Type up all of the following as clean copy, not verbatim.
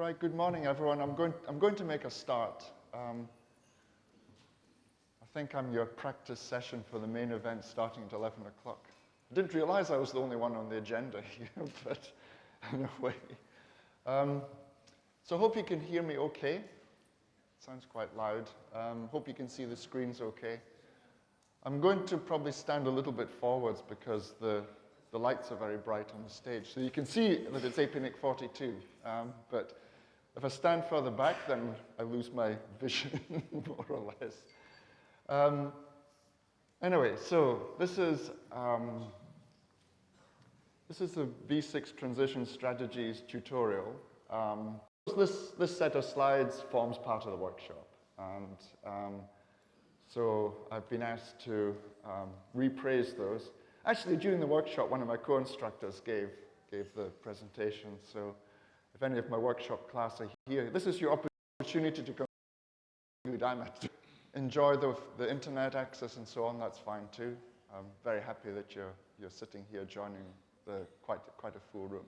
All right, good morning, everyone. I'm going to make a start. I think I'm your practice session for the main event starting at 11 o'clock. I didn't realize I was the only one on the agenda here, but anyway. So I hope you can hear me okay. It sounds quite loud. Hope you can see the screens okay. I'm going to probably stand a little bit forwards because the lights are very bright on the stage. So you can see that it's APNIC42. But if I stand further back, then I lose my vision, more or less. Anyway, so this is the V6 transition strategies tutorial. This set of slides forms part of the workshop. And so I've been asked to repraise those. Actually, during the workshop, one of my co-instructors gave the presentation. So if any of my workshop class are here, this is your opportunity to come. Enjoy the internet access and so on. That's fine too. I'm very happy that you're sitting here joining quite a full room.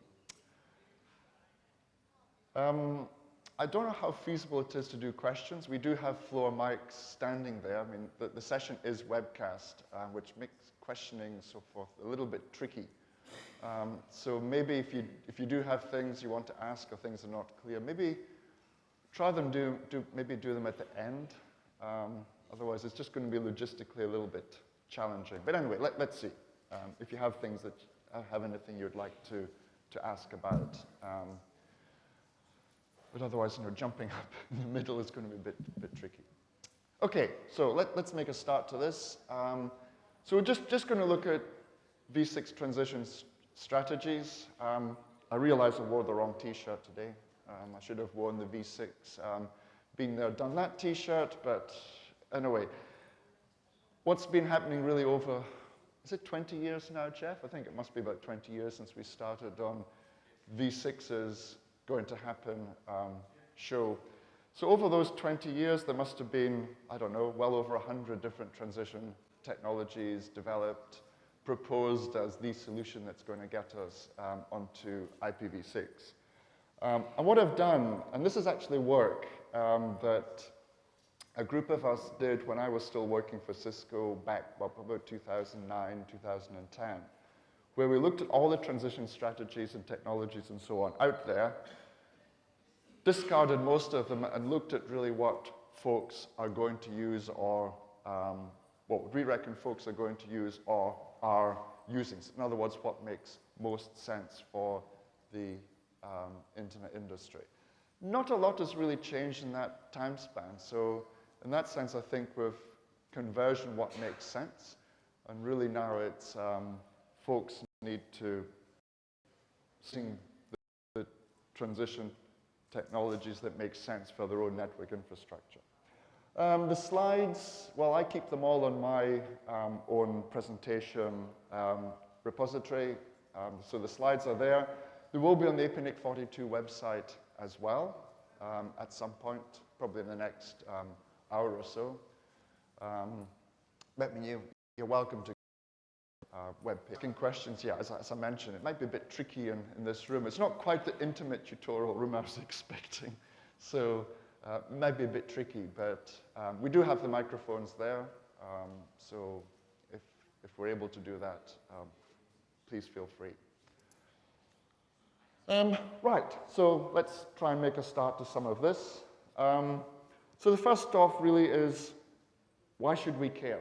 I don't know how feasible it is to do questions. We do have floor mics standing there. I mean, the session is webcast, which makes questioning and so forth a little bit tricky. So maybe if you do have things you want to ask or things are not clear, maybe try them do them at the end. Otherwise, it's just going to be logistically a little bit challenging. But anyway, let's see if you have things that have anything you'd like to ask about. But otherwise, jumping up in the middle is going to be a bit tricky. Okay, so let's make a start to this. So we're just going to look at V6 transition strategies. I realize I wore the wrong T-shirt today. I should have worn the V6 been there, done that T-shirt, but anyway. What's been happening really over, is it 20 years now, Jeff? I think it must be about 20 years since we started on V6's Going to Happen show. So over those 20 years, there must have been, I don't know, well over 100 different transition technologies developed, proposed as the solution that's going to get us onto IPv6. And what I've done, and this is actually work that a group of us did when I was still working for Cisco back about 2009, 2010, where we looked at all the transition strategies and technologies and so on out there, discarded most of them, and looked at really what folks are going to use or what we reckon folks are going to use or are using. In other words, what makes most sense for the internet industry. Not a lot has really changed in that time span. So in that sense, I think with conversion, what makes sense, and really now it's folks need to sing the transition technologies that make sense for their own network infrastructure. The slides, well, I keep them all on my own presentation repository. So the slides are there. They will be on the APNIC42 website as well at some point, probably in the next hour or so. You're welcome to web page. Questions, yeah, as I mentioned, it might be a bit tricky in this room. It's not quite the intimate tutorial room I was expecting. So it might be a bit tricky, but we do have the microphones there. So if we're able to do that, please feel free. Right, so let's try and make a start to some of this. So the first off really is, why should we care?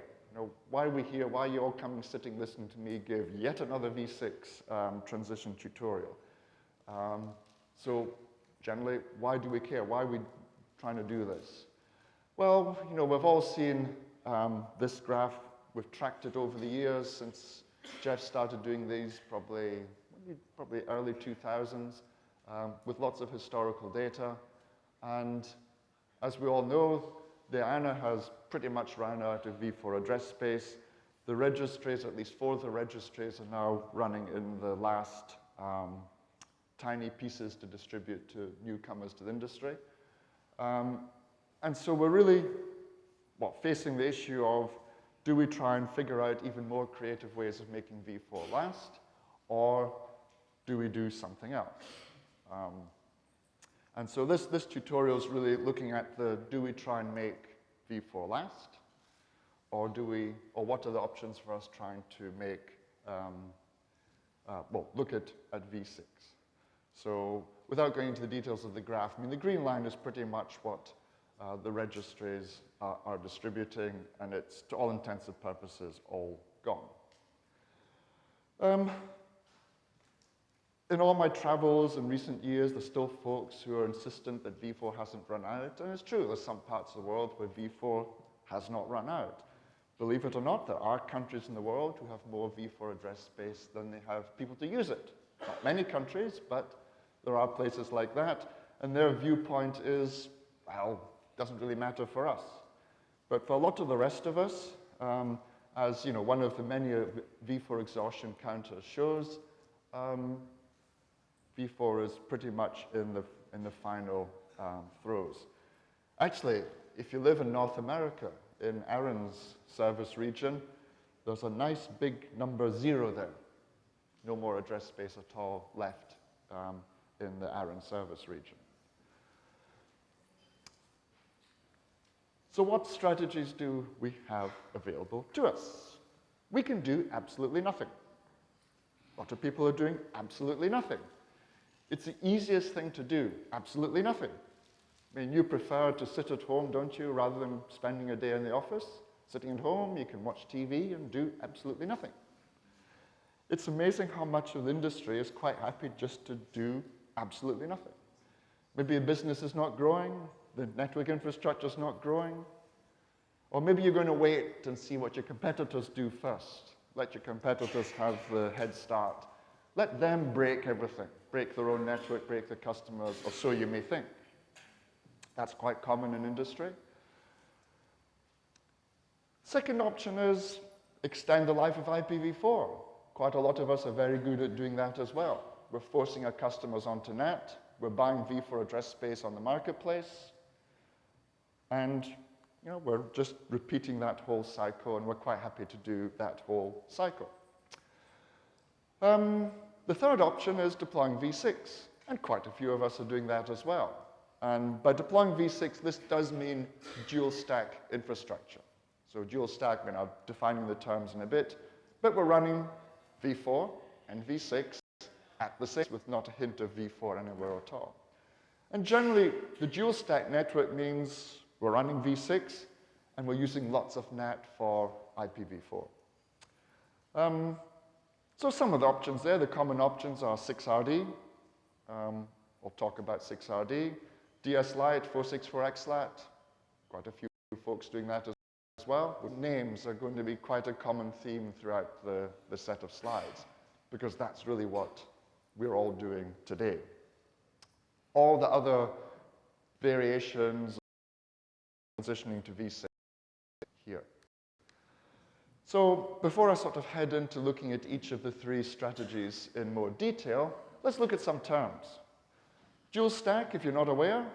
Why are we here? Why are you all coming, sitting, listening to me give yet another V6 transition tutorial? So generally, why do we care? Why are we trying to do this? Well, we've all seen this graph. We've tracked it over the years since Jeff started doing these, probably early 2000s, with lots of historical data. And as we all know, the ANA has pretty much run out of V4 address space. The registries, at least 4 of the registries, are now running in the last tiny pieces to distribute to newcomers to the industry. And so we're really facing the issue of, do we try and figure out even more creative ways of making V4 last, or do we do something else? And so this tutorial is really looking at do we try and make v4 last? Or what are the options for us trying to make, look at v6. So without going into the details of the graph, I mean, the green line is pretty much what the registries are distributing, and it's, to all intents and purposes, all gone. In all my travels in recent years, there's still folks who are insistent that v4 hasn't run out, and it's true, there's some parts of the world where v4 has not run out. Believe it or not, there are countries in the world who have more v4 address space than they have people to use it. Not many countries, but there are places like that, and their viewpoint is, well, doesn't really matter for us. But for a lot of the rest of us, as you know, one of the many v4 exhaustion counters shows, v4 is pretty much in the final throes. Actually, if you live in North America, in Aaron's service region, there's a nice big number 0 there. No more address space at all left in the Aaron service region. So what strategies do we have available to us? We can do absolutely nothing. A lot of people are doing absolutely nothing. It's the easiest thing to do, absolutely nothing. I mean, you prefer to sit at home, don't you, rather than spending a day in the office? Sitting at home, you can watch TV and do absolutely nothing. It's amazing how much of the industry is quite happy just to do absolutely nothing. Maybe a business is not growing, the network infrastructure is not growing, or maybe you're going to wait and see what your competitors do first. Let your competitors have the head start. Let them break everything, break their own network, break their customers, or so you may think. That's quite common in industry. Second option is extend the life of IPv4. Quite a lot of us are very good at doing that as well. We're forcing our customers onto net. We're buying v4 address space on the marketplace. And you know, we're just repeating that whole cycle, and we're quite happy to do that whole cycle. The third option is deploying v6, and quite a few of us are doing that as well. And by deploying v6, this does mean dual stack infrastructure. So dual stack, we're now defining the terms in a bit, but we're running v4 and v6 at the same, with not a hint of v4 anywhere at all. And generally, the dual stack network means we're running v6, and we're using lots of NAT for IPv4. So some of the options there, the common options are 6RD. We'll talk about 6RD. DS Lite, 464XLAT. Quite a few folks doing that as well. Names are going to be quite a common theme throughout the set of slides, because that's really what we're all doing today. All the other variations transitioning to v6 here. So before I sort of head into looking at each of the three strategies in more detail, let's look at some terms. Dual stack, if you're not aware,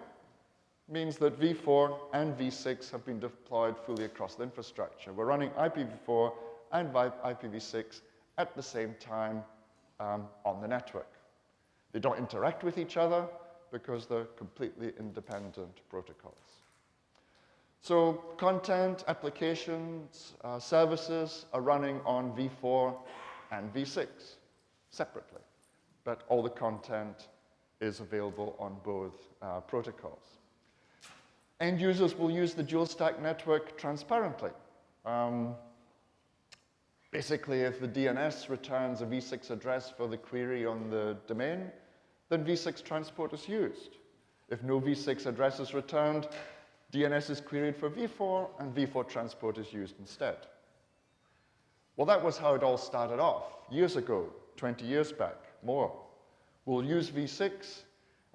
means that v4 and v6 have been deployed fully across the infrastructure. We're running IPv4 and IPv6 at the same time on the network. They don't interact with each other because they're completely independent protocols. So content, applications, services are running on v4 and v6 separately, but all the content is available on both protocols. End users will use the dual stack network transparently. Basically, if the DNS returns a v6 address for the query on the domain, then v6 transport is used. If no v6 address is returned, DNS is queried for v4, and v4 transport is used instead. Well, that was how it all started off years ago, 20 years back, more. We'll use v6,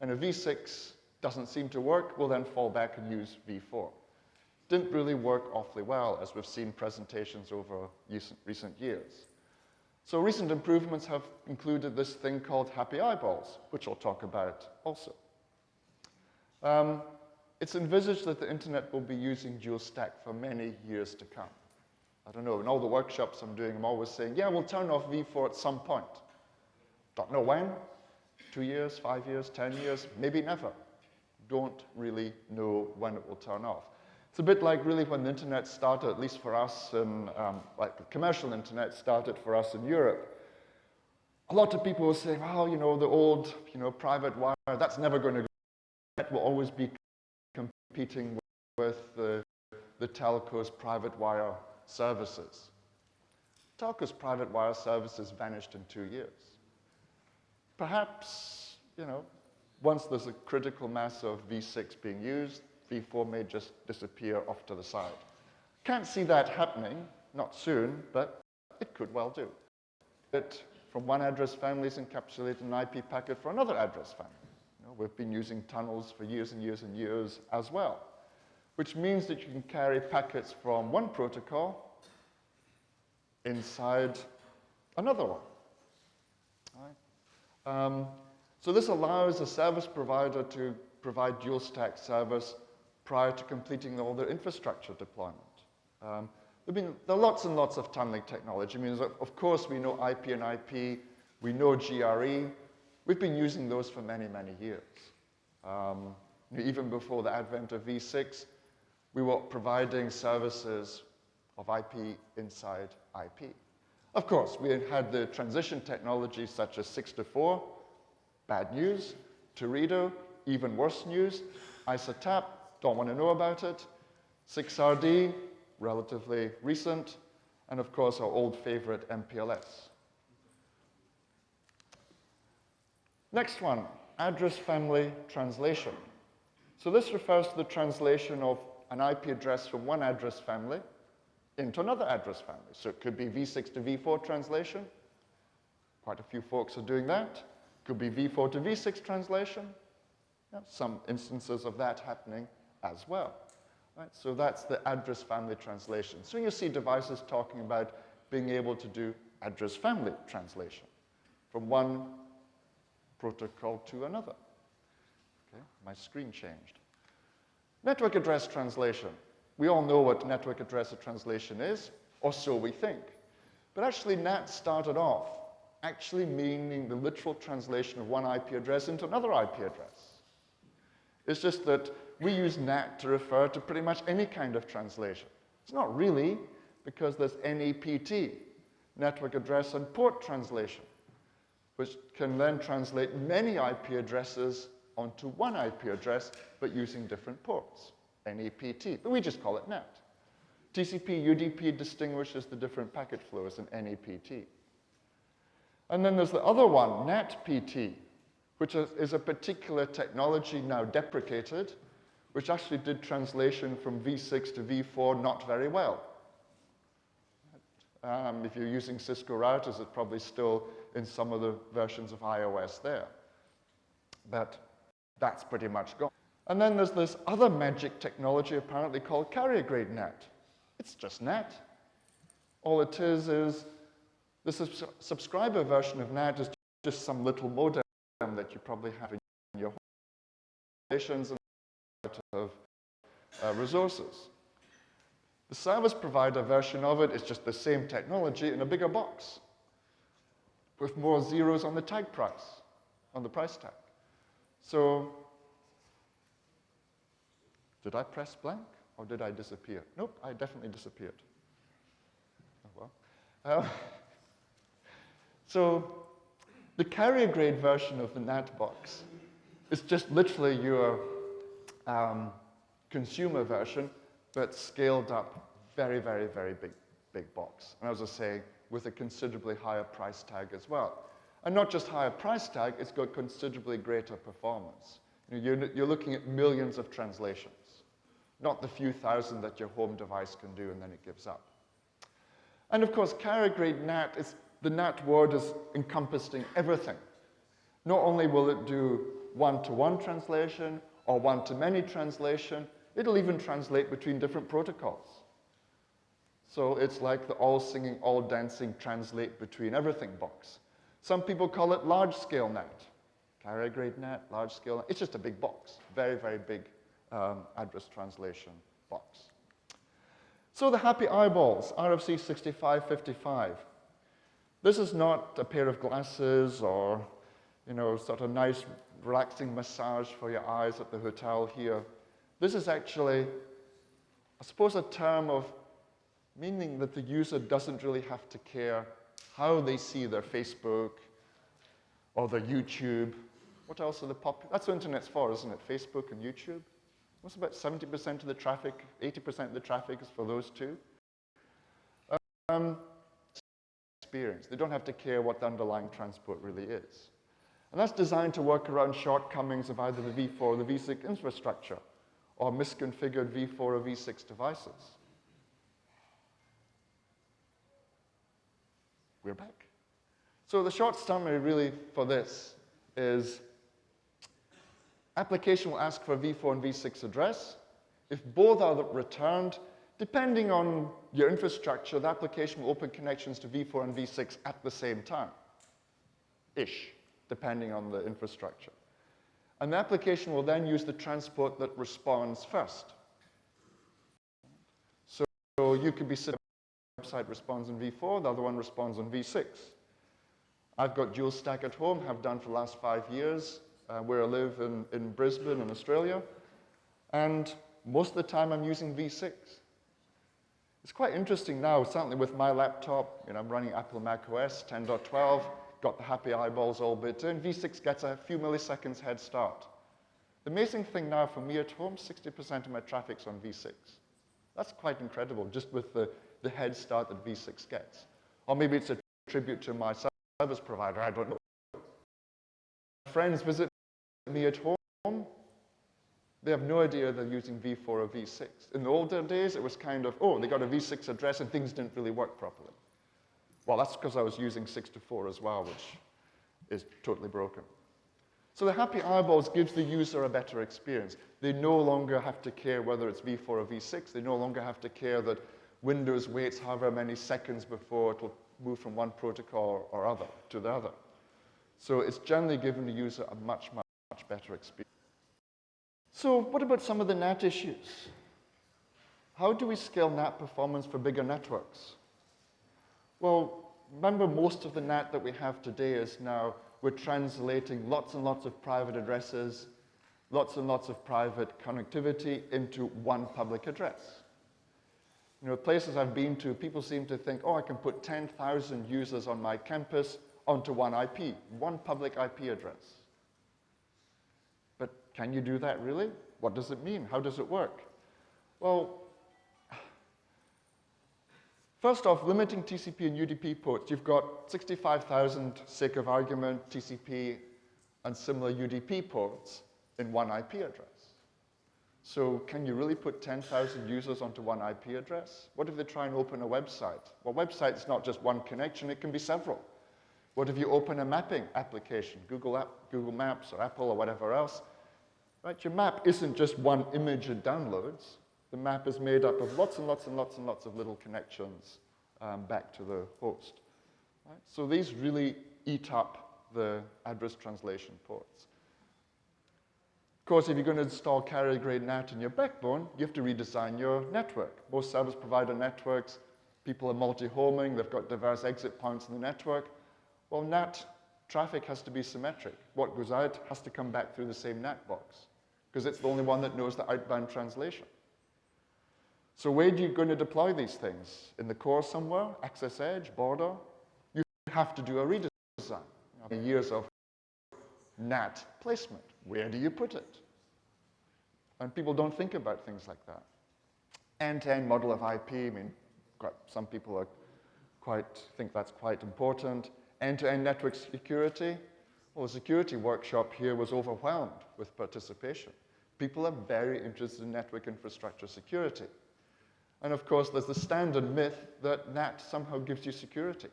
and if v6 doesn't seem to work, we'll then fall back and use v4. Didn't really work awfully well, as we've seen presentations over recent years. So recent improvements have included this thing called happy eyeballs, which I'll talk about also. It's envisaged that the internet will be using dual stack for many years to come. I don't know, in all the workshops I'm doing, I'm always saying, yeah, we'll turn off v4 at some point. Don't know when, 2 years, 5 years, 10 years, maybe never. don't really know when it will turn off. It's a bit like really when the internet started, at least for us, and like the commercial internet started for us in Europe. A lot of people were saying, well, you know, the old, you know, private wire, that's never going to go. It will always be competing with the telco's private wire services. Telco's private wire services vanished in 2 years. Perhaps, you know, once there's a critical mass of V6 being used, V4 may just disappear off to the side. Can't see that happening, not soon, but it could well do. It, from one address family, is encapsulated an IP packet for another address family. You know, we've been using tunnels for years and years and years as well, which means that you can carry packets from one protocol inside another one. All right. So this allows a service provider to provide dual stack service prior to completing all their infrastructure deployment. There are lots and lots of tunneling technology. I mean, of course, we know IP and IP, we know GRE. We've been using those for many, many years. Even before the advent of V6, we were providing services of IP inside IP. Of course, we had the transition technologies such as 6 to 4, bad news. Teredo, even worse news. ISATAP, don't want to know about it. 6RD, relatively recent. And of course, our old favorite, MPLS. Next one, address family translation. So this refers to the translation of an IP address from one address family into another address family. So it could be V6 to V4 translation. Quite a few folks are doing that. Could be V4 to V6 translation. Yeah, some instances of that happening as well. Right? So that's the address family translation. So you see devices talking about being able to do address family translation from one protocol to another. Okay, my screen changed. Network address translation. We all know what network address translation is, or so we think. But actually, NAT started off actually meaning the literal translation of one IP address into another IP address. It's just that we use NAT to refer to pretty much any kind of translation. It's not really, because there's NEPT, network address and port translation, which can then translate many IP addresses onto one IP address, but using different ports, NEPT. But we just call it NAT. TCP, UDP distinguishes the different packet flows in NEPT. And then there's the other one, NATPT, which is a particular technology now deprecated, which actually did translation from V6 to V4 not very well. If you're using Cisco routers, it's probably still in some of the versions of iOS there. But that's pretty much gone. And then there's this other magic technology apparently called carrier-grade NAT. It's just NAT. All it is the subscriber version of NAT is just some little modem that you probably have in your home stations and of resources. The service provider version of it is just the same technology in a bigger box with more zeros on the tag price, on the price tag. So, did I press blank or did I disappear? Nope, I definitely disappeared. Oh, well. So, the carrier grade version of the NAT box is just literally your consumer version, but scaled up very, very, very big box. And as I say, with a considerably higher price tag as well. And not just higher price tag, it's got considerably greater performance. You're looking at millions of translations, not the few thousand that your home device can do and then it gives up. And of course, carrier-grade NAT, the NAT word is encompassing everything. Not only will it do one-to-one translation or one-to-many translation, it'll even translate between different protocols. So it's like the all-singing, all-dancing translate between everything box. Some people call it large-scale NAT. Carrier-grade NAT, large-scale NAT. It's just a big box, very, very big address translation box. So the happy eyeballs, RFC 6555. This is not a pair of glasses or you know, sort of nice, relaxing massage for your eyes at the hotel here. This is actually, I suppose, a term of meaning that the user doesn't really have to care how they see their Facebook or their YouTube. What else are the popular? That's what internet's for, isn't it? Facebook and YouTube. What's about 70% of the traffic, 80% of the traffic is for those two. Experience. They don't have to care what the underlying transport really is. And that's designed to work around shortcomings of either the v4 or the v6 infrastructure, or misconfigured v4 or v6 devices. We're back. So the short summary really for this is application will ask for a v4 and v6 address. If both are returned, depending on your infrastructure, the application will open connections to v4 and v6 at the same time-ish, depending on the infrastructure. And the application will then use the transport that responds first. So you could be sitting on the website responds in v4, the other one responds on v6. I've got dual stack at home, have done for the last 5 years, where I live in Brisbane in Australia. And most of the time I'm using v6. It's quite interesting now, certainly with my laptop, you know, I'm running Apple Mac OS 10.12, got the happy eyeballs all built in. v6 gets a few milliseconds head start. The amazing thing now for me at home, 60% of my traffic's on v6. That's quite incredible, just with the head start that v6 gets. Or maybe it's a tribute to my service provider, I don't know. Friends visit me at home, they have no idea they're using v4 or v6. In the older days, it was kind of, oh, they got a v6 address and things didn't really work properly. Well, that's because I was using 6 to 4 as well, which is totally broken. So the happy eyeballs gives the user a better experience. They no longer have to care whether it's v4 or v6. They no longer have to care that Windows waits however many seconds before it will move from one protocol or other to the other. So it's generally giving the user a much, much, much better experience. So what about some of the NAT issues? How do we scale NAT performance for bigger networks? Well, remember most of the NAT that we have today is now we're translating lots and lots of private addresses, lots and lots of private connectivity into one public address. You know, places I've been to, people seem to think, oh, I can put 10,000 users on my campus onto one IP, one public IP address. But can you do that really? What does it mean? How does it work? Well, first off, limiting TCP and UDP ports. You've got 65,000, sake of argument, TCP and similar UDP ports in one IP address. So can you really put 10,000 users onto one IP address? What if they try and open a website? Well, website's not just one connection, it can be several. What if you open a mapping application, Google Maps or Apple or whatever else? Right? Your map isn't just one image it downloads. The map is made up of lots and lots and lots and lots of little connections back to the host. Right? So these really eat up the address translation ports. Of course, if you're going to install carrier-grade NAT in your backbone, you have to redesign your network. Most service provider networks, people are multi-homing, they've got diverse exit points in the network. Well, NAT traffic has to be symmetric. What goes out has to come back through the same NAT box, because it's the only one that knows the outbound translation. So where are you going to deploy these things? In the core somewhere? Access edge? Border? You have to do a redesign. Years of NAT placement. Where do you put it? And people don't think about things like that. End-to-end model of IP, I mean, some people think that's quite important. End-to-end network security. Well, the security workshop here was overwhelmed with participation. People are very interested in network infrastructure security. And of course, there's the standard myth that NAT somehow gives you security.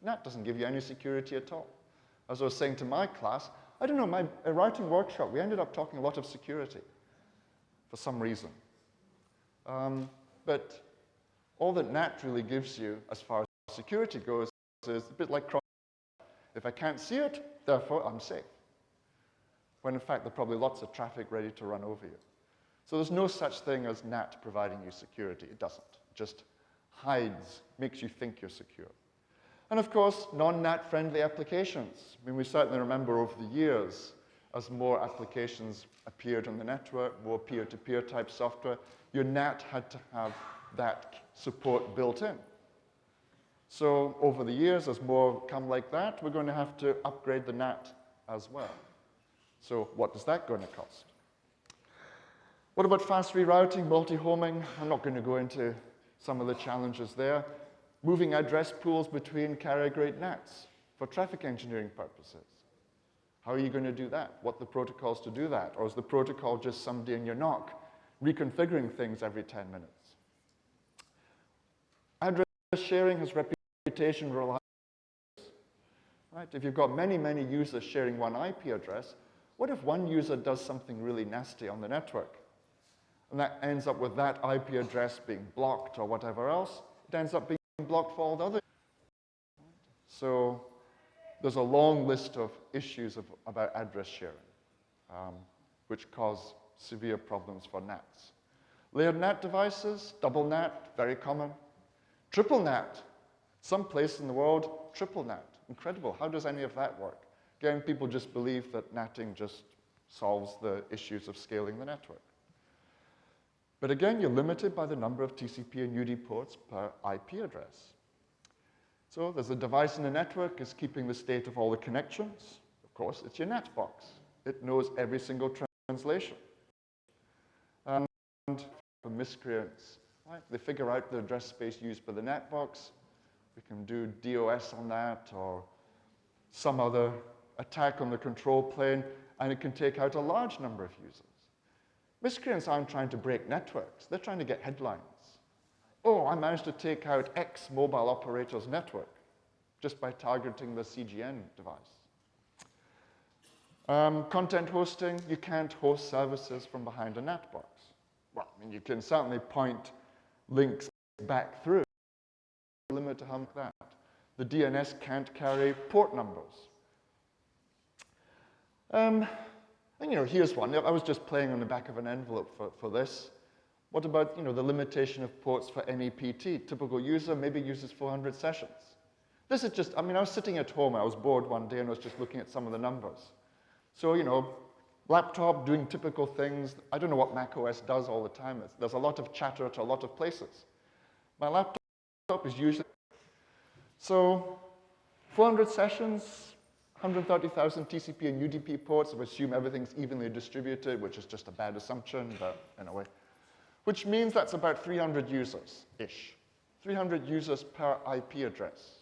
NAT doesn't give you any security at all. As I was saying to my class, I don't know, my writing workshop, we ended up talking a lot of security for some reason. But all that NAT really gives you as far as security goes is a bit like cross. If I can't see it, therefore I'm safe. When in fact, there are probably lots of traffic ready to run over you. So there's no such thing as NAT providing you security. It doesn't. It just hides, makes you think you're secure. And of course, non-NAT friendly applications. I mean, we certainly remember over the years, as more applications appeared on the network, more peer-to-peer type software, your NAT had to have that support built in. So over the years, as more come like that, we're going to have to upgrade the NAT as well. So what is that going to cost? What about fast rerouting, multi-homing? I'm not going to go into some of the challenges there. Moving address pools between carrier-grade NATs for traffic engineering purposes. How are you going to do that? What are the protocols to do that? Or is the protocol just somebody in your NOC reconfiguring things every 10 minutes? Address sharing has reputation reliability. Right? If you've got many, many users sharing one IP address, what if one user does something really nasty on the network? And that ends up with that IP address being blocked or whatever else. It ends up being blocked for all the other. So there's a long list of issues about address sharing, which cause severe problems for NATs. Layered NAT devices, double NAT, very common. Triple NAT, some place in the world, triple NAT. Incredible. How does any of that work? Again, people just believe that NATing just solves the issues of scaling the network. But again, you're limited by the number of TCP and UD ports per IP address. So there's a device in the network is keeping the state of all the connections. Of course, it's your NAT box. It knows every single translation. And for miscreants, right? They figure out the address space used by the NAT box. We can do DOS on that or some other attack on the control plane, and it can take out a large number of users. Miscreants aren't trying to break networks. They're trying to get headlines. Oh, I managed to take out X mobile operator's network just by targeting the CGN device. Content hosting, you can't host services from behind a NAT box. Well, I mean, you can certainly point links back through. Limit to how that. The DNS can't carry port numbers. And here's one. I was just playing on the back of an envelope for this. What about the limitation of ports for NEPT? Typical user maybe uses 400 sessions. This is just, I was sitting at home, I was bored one day and I was just looking at some of the numbers. So, laptop doing typical things. I don't know what macOS does all the time. There's a lot of chatter to a lot of places. My laptop is usually, so 400 sessions, 130,000 TCP and UDP ports. I assume everything's evenly distributed, which is just a bad assumption, but in a way. Which means that's about 300 users-ish. 300 users per IP address.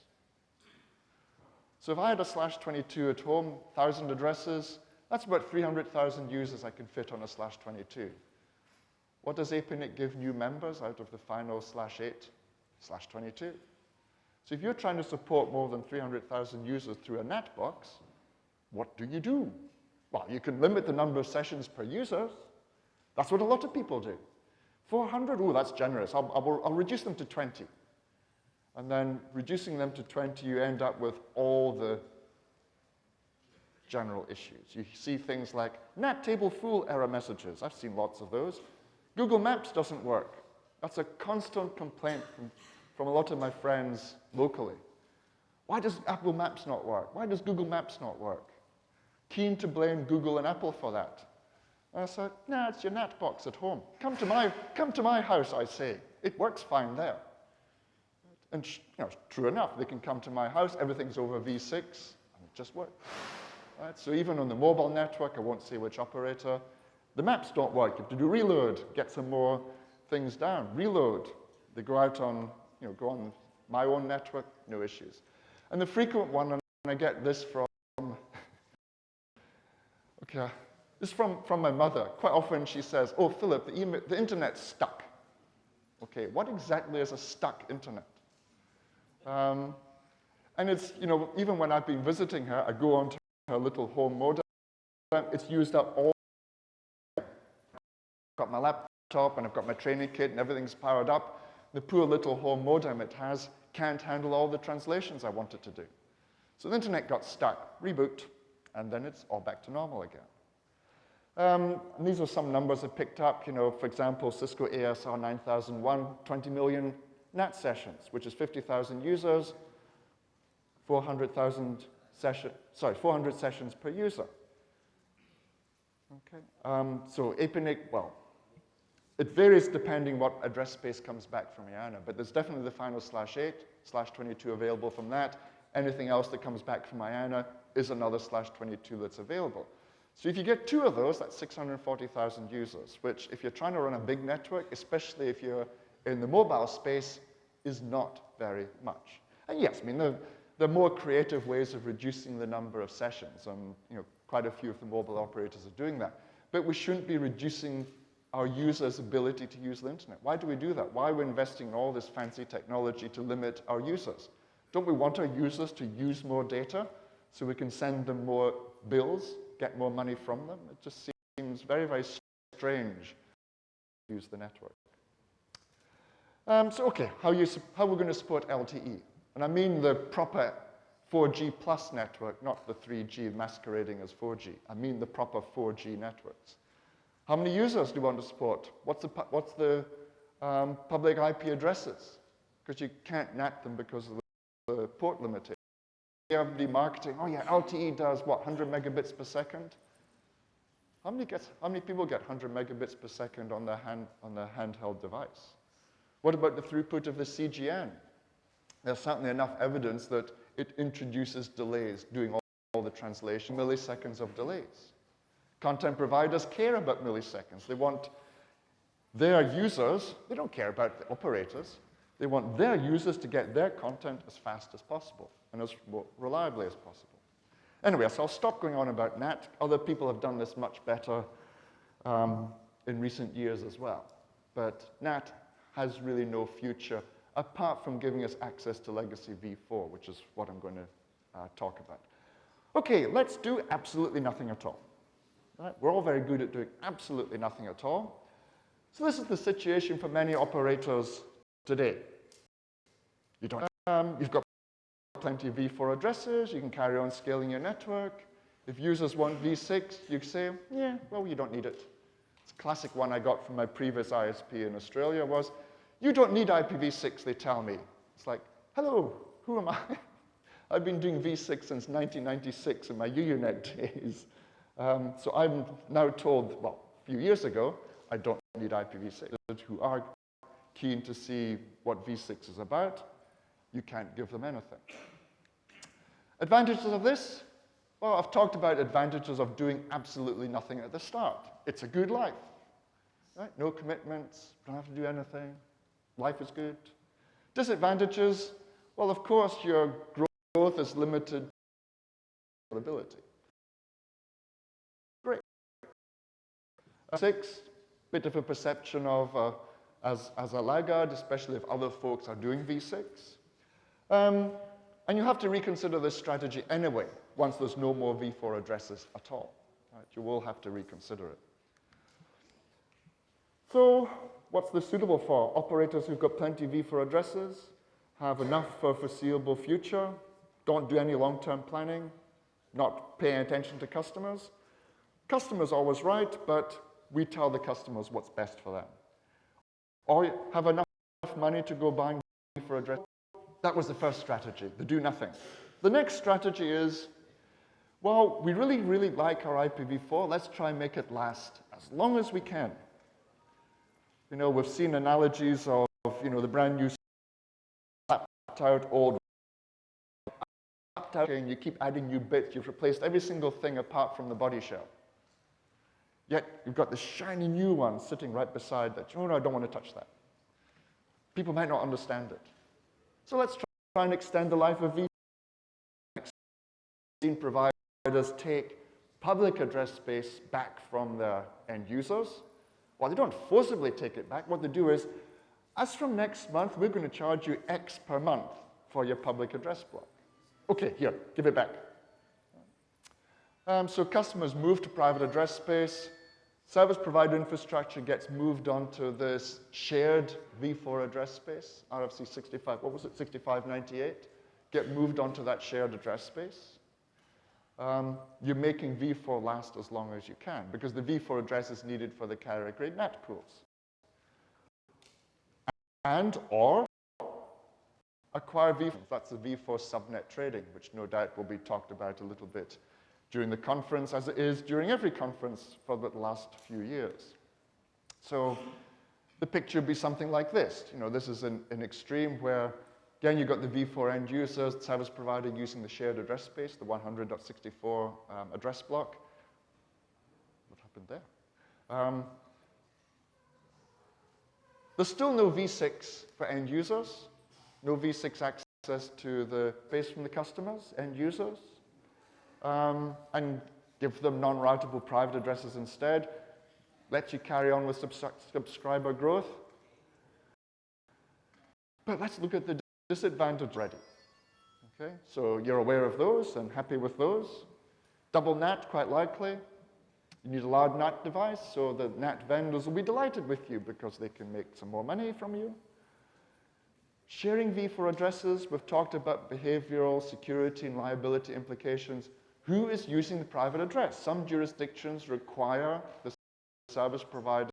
So if I had a /22 at home, 1,000 addresses, that's about 300,000 users I can fit on a /22. What does APNIC give new members out of the final /8/22? So if you're trying to support more than 300,000 users through a NAT box, what do? Well, you can limit the number of sessions per user. That's what a lot of people do. 400, oh, that's generous. I'll reduce them to 20. And then reducing them to 20, you end up with all the general issues. You see things like NAT table full error messages. I've seen lots of those. Google Maps doesn't work. That's a constant complaint from a lot of my friends locally. Why does Apple Maps not work? Why does Google Maps not work? Keen to blame Google and Apple for that. And I said, nah, it's your NAT box at home. Come to my house, I say. It works fine there. And true enough, they can come to my house, everything's over V6, and it just works. Right? So even on the mobile network, I won't say which operator, the maps don't work. You have to do reload, get some more things down. Reload, they go out on, go on my own network, no issues. And the frequent one, and I get this from, okay, this is from my mother. Quite often she says, oh, Philip, the internet's stuck. Okay, what exactly is a stuck internet? And it's, even when I've been visiting her, I go onto her little home modem. It's used up all. I've got my laptop and I've got my training kit and everything's powered up. The poor little home modem it has can't handle all the translations I want it to do. So the internet got stuck, reboot, and then it's all back to normal again. And these are some numbers I picked up. For example, Cisco ASR 9001, 20 million NAT sessions, which is 50,000 users. 400 sessions per user. Okay. So APNIC, well, it varies depending what address space comes back from IANA, but there's definitely the final /8, /22 available from that. Anything else that comes back from IANA is another /22 that's available. So if you get 2 of those, that's 640,000 users, which if you're trying to run a big network, especially if you're in the mobile space, is not very much. And yes, I mean, there are more creative ways of reducing the number of sessions, and quite a few of the mobile operators are doing that. But we shouldn't be reducing our users' ability to use the internet. Why do we do that? Why are we investing in all this fancy technology to limit our users? Don't we want our users to use more data so we can send them more bills, get more money from them? It just seems very, very strange to use the network. So okay, how we're going to support LTE. And I mean the proper 4G plus network, not the 3G masquerading as 4G. I mean the proper 4G networks. How many users do we want to support? What's the public IP addresses? Because you can't NAT them because of the port limitation. You have the marketing, oh yeah, LTE does what, 100 megabits per second? How many people get 100 megabits per second on their handheld device? What about the throughput of the CGN? There's certainly enough evidence that it introduces delays, doing all the translation, milliseconds of delays. Content providers care about milliseconds. They want their users, they don't care about the operators, they want their users to get their content as fast as possible and as reliably as possible. Anyway, so I'll stop going on about NAT. Other people have done this much better in recent years as well. But NAT has really no future apart from giving us access to legacy v4, which is what I'm going to talk about. Okay, let's do absolutely nothing at all. Right? We're all very good at doing absolutely nothing at all. So this is the situation for many operators today. You've got plenty of v4 addresses. You can carry on scaling your network. If users want v6, you say, yeah, well, you don't need it. It's a classic one I got from my previous ISP in Australia was, you don't need IPv6, they tell me. It's like, hello, who am I? I've been doing v6 since 1996 in my UUNet days. So I'm now told, well, a few years ago, I don't need IPv6. Those who are keen to see what v6 is about, you can't give them anything. Advantages of this? Well, I've talked about advantages of doing absolutely nothing at the start. It's a good life. Right? No commitments, don't have to do anything. Life is good. Disadvantages? Well, of course, your growth is limited to ability. Great. 6, bit of a perception of as a laggard, especially if other folks are doing v6. And you have to reconsider this strategy anyway, once there's no more v4 addresses at all. Right? You will have to reconsider it. So what's this suitable for? Operators who've got plenty of v4 addresses, have enough for a foreseeable future, don't do any long-term planning, not paying attention to customers. Customers always right, but we tell the customers what's best for them. Or have enough money to go buying v4 addresses. That was the first strategy, the do nothing. The next strategy is, well, we really, really like our IPv4. Let's try and make it last as long as we can. You know, we've seen analogies of, the brand new lapped out old and you keep adding new bits. You've replaced every single thing apart from the body shell. Yet you've got this shiny new one sitting right beside that. Oh, no, I don't want to touch that. People might not understand it. So let's try and extend the life of v4. Providers take public address space back from their end users. Well, they don't forcibly take it back. What they do is, as from next month, we're going to charge you X per month for your public address block. Okay, here, give it back. So customers move to private address space. Service provider infrastructure gets moved onto this shared v4 address space, RFC 65, what was it, 6598? Get moved onto that shared address space. You're making v4 last as long as you can, because the v4 address is needed for the carrier-grade NAT pools. And/or acquire v4. That's the v4 subnet trading, which no doubt will be talked about a little bit during the conference, as it is during every conference for the last few years. So the picture would be something like this. You know, this is an extreme where, again, you've got the v4 end users, the service provider using the shared address space, the 100.64 address block. What happened there? There's still no v6 for end users, no v6 access to the base from the customers, end users, and give them non-routable private addresses instead. Lets you carry on with subscriber growth. But let's look at the disadvantage already. Okay, so you're aware of those and happy with those. Double NAT, quite likely. You need a large NAT device, so the NAT vendors will be delighted with you because they can make some more money from you. Sharing v4 addresses, we've talked about behavioral, security, and liability implications. Who is using the private address? Some jurisdictions require the service providers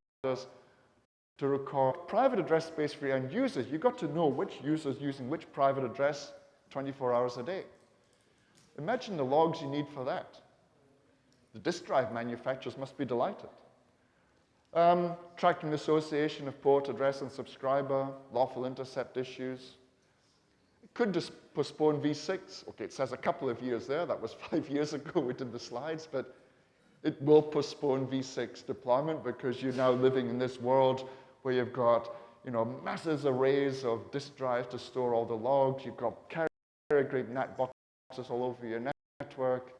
to record private address space for your end users. You've got to know which user is using which private address 24 hours a day. Imagine the logs you need for that. The disk drive manufacturers must be delighted. Tracking association of port, address, and subscriber, lawful intercept issues. It could just postpone v6. Okay, it says a couple of years there. That was 5 years ago we did the slides, but it will postpone v6 deployment because you're now living in this world where you've got, you know, massive arrays of disk drives to store all the logs. You've got carrier-grade NAT boxes all over your network.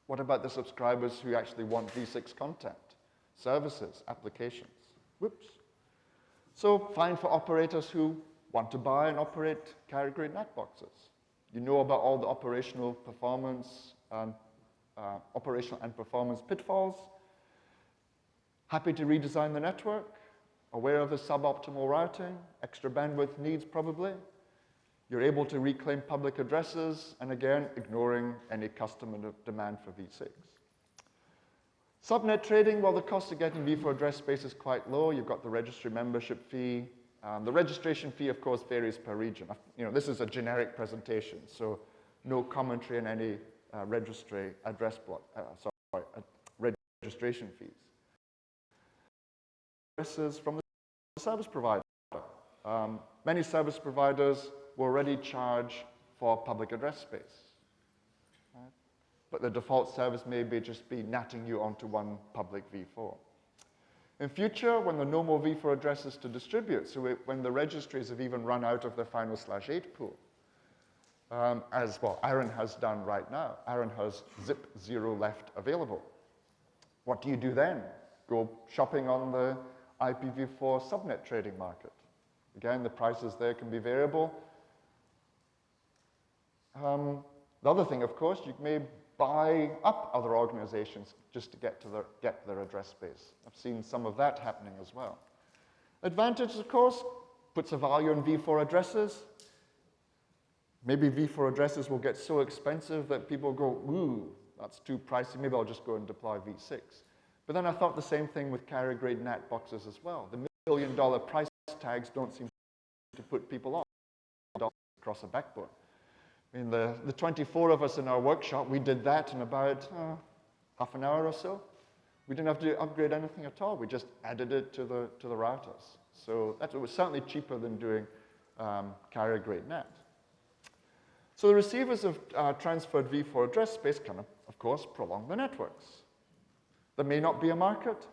What about the subscribers who actually want v6 content? Services, applications. Whoops. So fine for operators who want to buy and operate carrier-grade NAT boxes. You know about all the operational performance and performance pitfalls. Happy to redesign the network. Aware of the suboptimal routing. Extra bandwidth needs, probably. You're able to reclaim public addresses, and again, ignoring any customer demand for v6. Subnet trading, well, the cost of getting v4 address space is quite low. You've got the registry membership fee. The registration fee, of course, varies per region. You know, this is a generic presentation, so no commentary on any registry address block, registration fees. Addresses from the service provider. Many service providers will already charge for public address space. Right? But the default service may just be natting you onto one public v4. In future, when there are no more v4 addresses to distribute, so when the registries have even run out of their final /8 pool, as well, Aaron has done right now. Aaron has zip 0 left available. What do you do then? Go shopping on the IPv4 subnet trading market. Again, the prices there can be variable. The other thing, of course, you may buy up other organizations just to get their address space. I've seen some of that happening as well. Advantage, of course, puts a value on v4 addresses. Maybe v4 addresses will get so expensive that people go, ooh, that's too pricey. Maybe I'll just go and deploy v6. But then I thought the same thing with carrier-grade NAT boxes as well. The $1 million price tags don't seem to put people off across a backbone. I mean, the 24 of us in our workshop, we did that in about half an hour or so. We didn't have to upgrade anything at all. We just added it to the routers. So it was certainly cheaper than doing carrier-grade NAT. So the receivers of transferred v4 address space can, of course, prolong the networks. There may not be a market.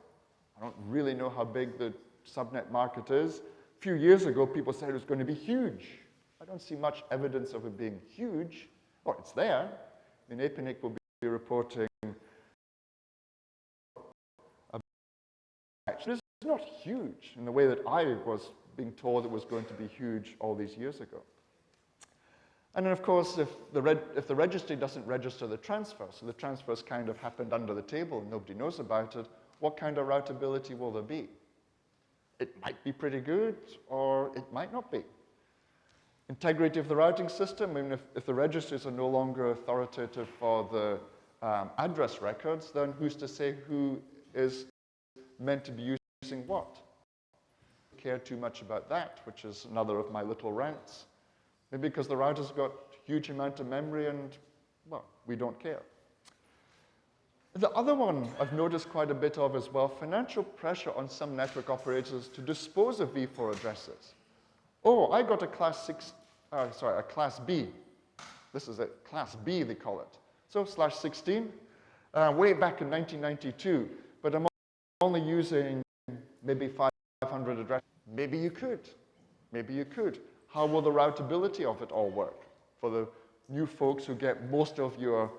I don't really know how big the subnet market is. A few years ago, people said it was going to be huge. I don't see much evidence of it being huge. Oh, it's there. I mean, APNIC will be reporting. Actually, it's not huge in the way that I was being told it was going to be huge all these years ago. And then, of course, if the registry doesn't register the transfer, so the transfer's kind of happened under the table and nobody knows about it, what kind of routability will there be? It might be pretty good, or it might not be. Integrity of the routing system, I mean, if the registries are no longer authoritative for the address records, then who's to say who is meant to be using what? I don't care too much about that, which is another of my little rants. Maybe because the router's got a huge amount of memory and, well, we don't care. The other one I've noticed quite a bit of as well, financial pressure on some network operators to dispose of v4 addresses. Oh, I got a class B. This is a class B, they call it. So /16, way back in 1992, but I'm only using maybe 500 addresses. Maybe you could. Maybe you could. How will the routability of it all work for the new folks who get most of your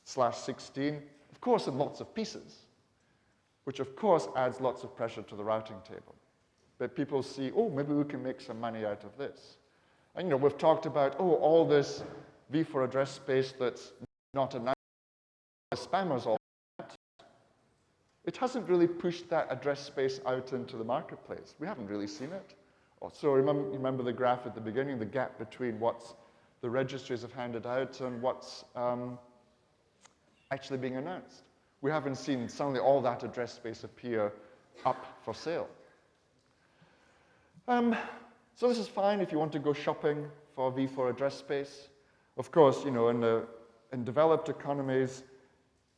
/16? Of course, in lots of pieces, which of course adds lots of pressure to the routing table. But people see, oh, maybe we can make some money out of this. And we've talked about, oh, all this v4 address space that's not enough spammers all that. It hasn't really pushed that address space out into the marketplace. We haven't really seen it. So remember the graph at the beginning, the gap between what's the registries have handed out and what's actually being announced. We haven't seen suddenly all that address space appear up for sale. So this is fine if you want to go shopping for v4 address space. Of course, in developed economies,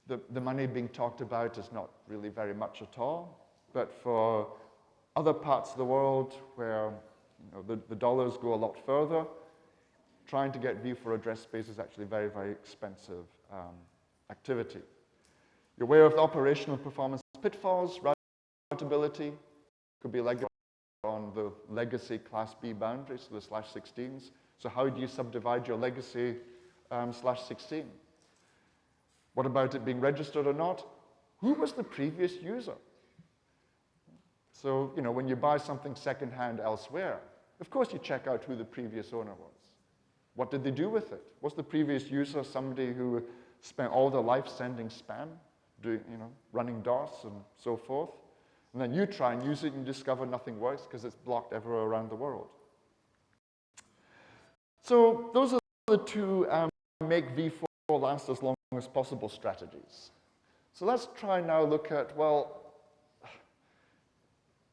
the money being talked about is not really very much at all. But for other parts of the world where the dollars go a lot further, trying to get v4 address space is actually very, very expensive activity. You're aware of the operational performance pitfalls, routability, could be legacy on the legacy class B boundaries, so the /16s. So how do you subdivide your legacy /16? What about it being registered or not? Who was the previous user? So, when you buy something secondhand elsewhere, of course you check out who the previous owner was. What did they do with it? Was the previous user somebody who spent all their life sending spam, running DOS and so forth? And then you try and use it and you discover nothing works because it's blocked everywhere around the world. So those are the two make v4 last as long as possible strategies. So let's try now look at, well,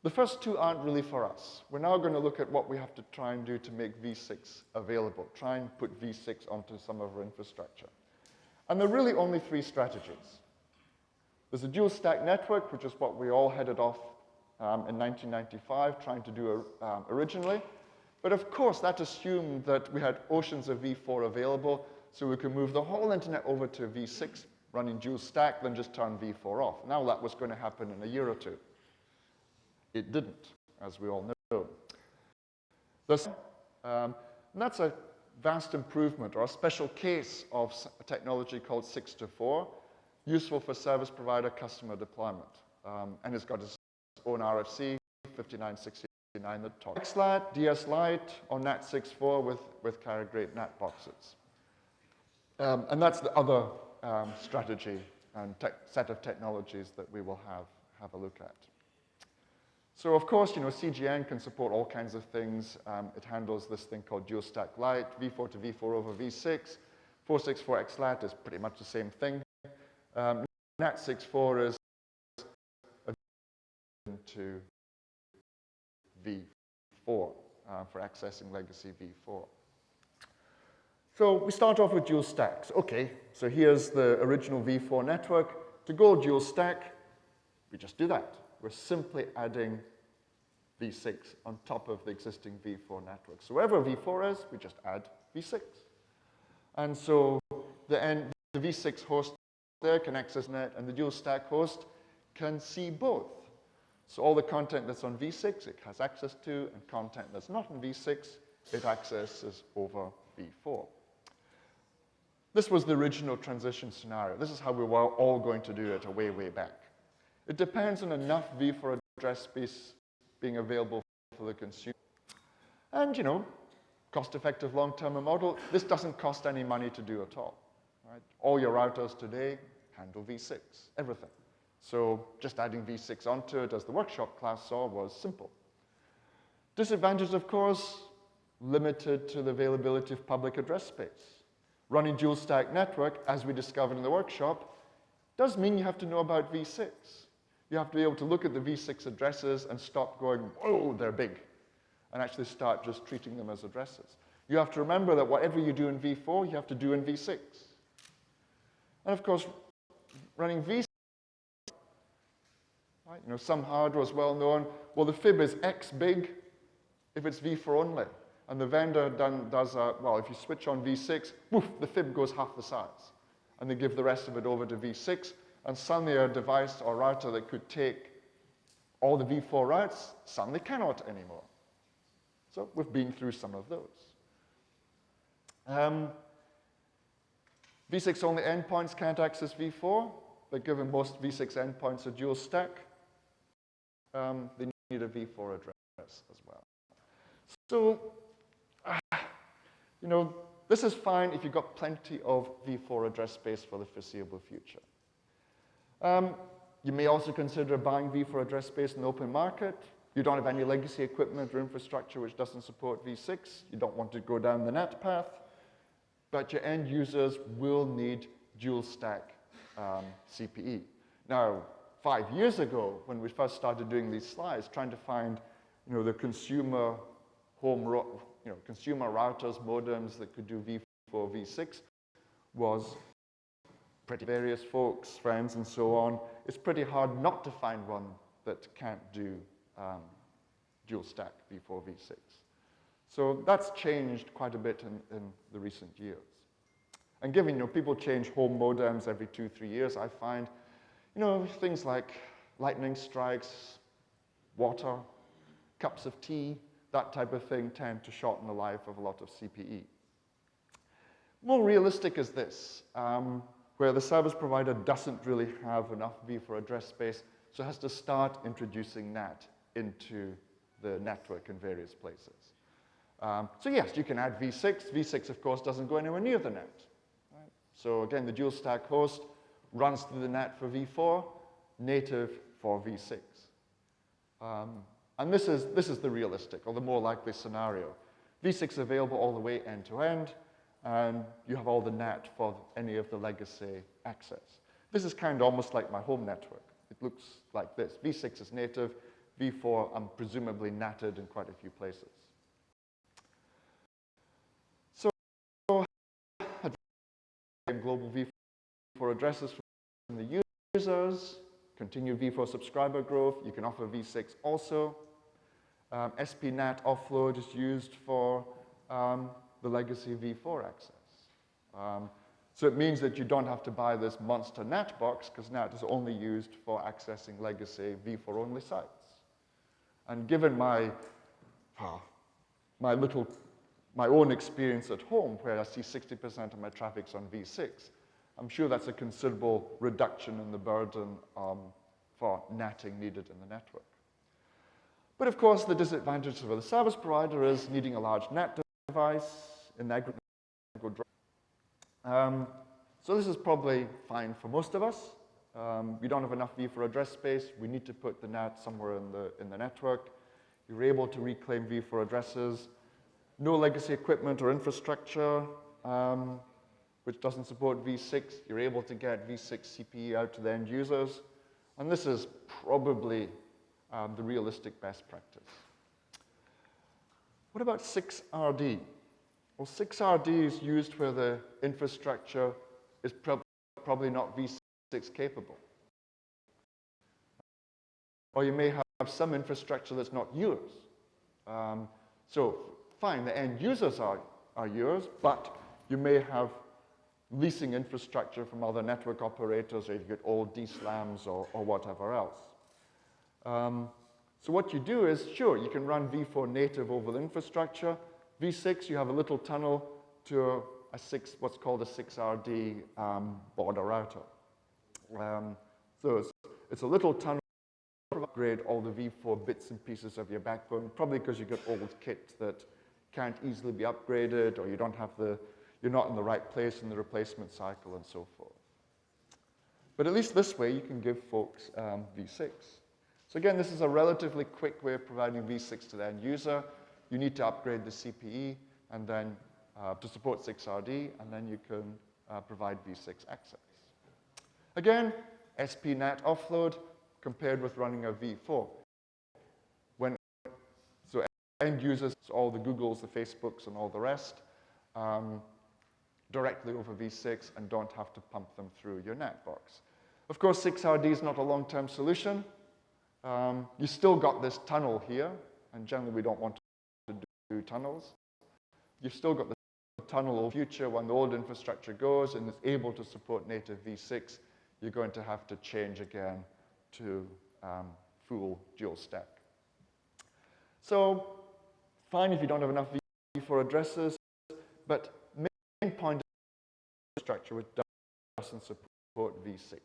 the first two aren't really for us. We're now going to look at what we have to try and do to make v6 available, try and put v6 onto some of our infrastructure. And there are really only three strategies. There's a dual stack network, which is what we all headed off in 1995 trying to do originally. But of course, that assumed that we had oceans of v4 available, so we could move the whole internet over to v6, running dual stack, then just turn v4 off. Now that was going to happen in a year or two. It didn't, as we all know. And that's a vast improvement, or a special case of a technology called 6-to-4, useful for service provider customer deployment. And it's got its own RFC, 5969 that talks. XLAT, DS Lite, or NAT64 with carrier grade NAT boxes. And that's the other strategy and set of technologies that we will have a look at. So of course, CGN can support all kinds of things. It handles this thing called dual stack Lite, v4 to v4 over v6. 464 XLAT is pretty much the same thing. NAT64 is to v4 for accessing legacy v4. So we start off with dual stacks. Okay, so here's the original v4 network. To go dual stack, we just do that. We're simply adding v6 on top of the existing v4 network. So wherever v4 is, we just add v6. And so the v6 host there can access net, and the dual stack host can see both. So all the content that's on v6, it has access to, and content that's not on v6, it accesses over v4. This was the original transition scenario. This is how we were all going to do it way, way back. It depends on enough v4 address space being available for the consumer. And, cost-effective long-term model, this doesn't cost any money to do at all. Right? All your routers today handle v6, everything. So just adding v6 onto it, as the workshop class saw, was simple. Disadvantage, of course, limited to the availability of public address space. Running dual stack network, as we discovered in the workshop, does mean you have to know about v6. You have to be able to look at the v6 addresses and stop going, whoa, they're big, and actually start just treating them as addresses. You have to remember that whatever you do in v4, you have to do in v6. And of course, running v6, right, some hardware is well known. Well, the fib is x big if it's v4 only. And the vendor does, well, if you switch on v6, woof, the fib goes half the size. And they give the rest of it over to v6. And suddenly a device or router that could take all the v4 routes suddenly cannot anymore. So we've been through some of those. v6 only endpoints can't access v4, but given most v6 endpoints are dual stack, they need a v4 address as well. So, this is fine if you've got plenty of v4 address space for the foreseeable future. You may also consider buying v4 address space in the open market. You don't have any legacy equipment or infrastructure which doesn't support v6. You don't want to go down the NAT path. But your end users will need dual stack CPE. Now, 5 years ago, when we first started doing these slides, trying to find the consumer consumer routers, modems that could do v4, v6 was pretty various folks, friends, and so on. It's pretty hard not to find one that can't do dual stack v4, v6. So that's changed quite a bit in the recent years. And given, people change home modems every 2-3 years, I find, things like lightning strikes, water, cups of tea, that type of thing tend to shorten the life of a lot of CPE. More realistic is this, where the service provider doesn't really have enough v4 address space, so has to start introducing NAT into the network in various places. So yes, you can add v6. v6, of course, doesn't go anywhere near the NAT. Right? So again, the dual stack host runs through the NAT for v4, native for v6. And this is the realistic, or the more likely scenario. v6 available all the way end to end, and you have all the NAT for any of the legacy access. This is kind of almost like my home network. It looks like this. v6 is native, v4 I'm presumably natted in quite a few places. So, global v4 addresses from the users, continue v4 subscriber growth. You can offer v6 also. SPNAT offload is used for the legacy v4 access. So it means that you don't have to buy this monster NAT box, because NAT is only used for accessing legacy v4 only sites. And given my own experience at home, where I see 60% of my traffic's on v6, I'm sure that's a considerable reduction in the burden for NATing needed in the network. But of course, the disadvantage for the service provider is needing a large NAT device in aggregate. So this is probably fine for most of us. We don't have enough v4 address space. We need to put the NAT somewhere in the network. You're able to reclaim v4 addresses. No legacy equipment or infrastructure, which doesn't support v6. You're able to get v6 CPE out to the end users. And this is probably the realistic best practice. What about 6RD? Well, 6RD is used where the infrastructure is probably not v6 capable. Or you may have some infrastructure that's not yours. So fine, the end users are yours, but you may have leasing infrastructure from other network operators, or you get old DSLAMs or whatever else. So what you do is, sure, you can run v4 native over the infrastructure. v6, you have a little tunnel to what's called a 6RD border router. So it's a little tunnel to upgrade all the v4 bits and pieces of your backbone, probably because you've got old kit that can't easily be upgraded, or you're not in the right place in the replacement cycle, and so forth. But at least this way, you can give folks v6. So again, this is a relatively quick way of providing v6 to the end user. You need to upgrade the CPE and then to support 6RD, and then you can provide v6 access. Again, SPNAT offload compared with running a v4. So end users, all the Googles, the Facebooks, and all the rest, directly over v6 and don't have to pump them through your net box. Of course, 6RD is not a long-term solution. You still got this tunnel here, and generally we don't want to do tunnels. You've still got the tunnel in the future when the old infrastructure goes and is able to support native v6, you're going to have to change again to full dual stack. So fine if you don't have enough v4 addresses, but main point of the structure which doesn't support v6.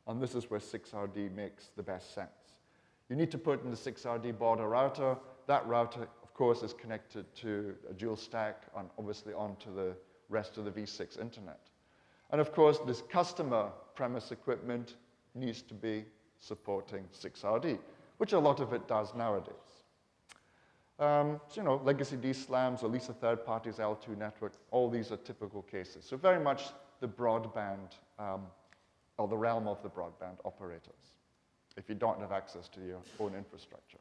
And this is where 6RD makes the best sense. You need to put in the 6RD border router. That router, of course, is connected to a dual stack and obviously onto the rest of the v6 internet. And of course, this customer premise equipment needs to be supporting 6RD, which a lot of it does nowadays. So, you know, legacy DSLAMs, or Lisa third parties L2 network, all these are typical cases. So very much the broadband, or the realm of the broadband operators, if you don't have access to your own infrastructure.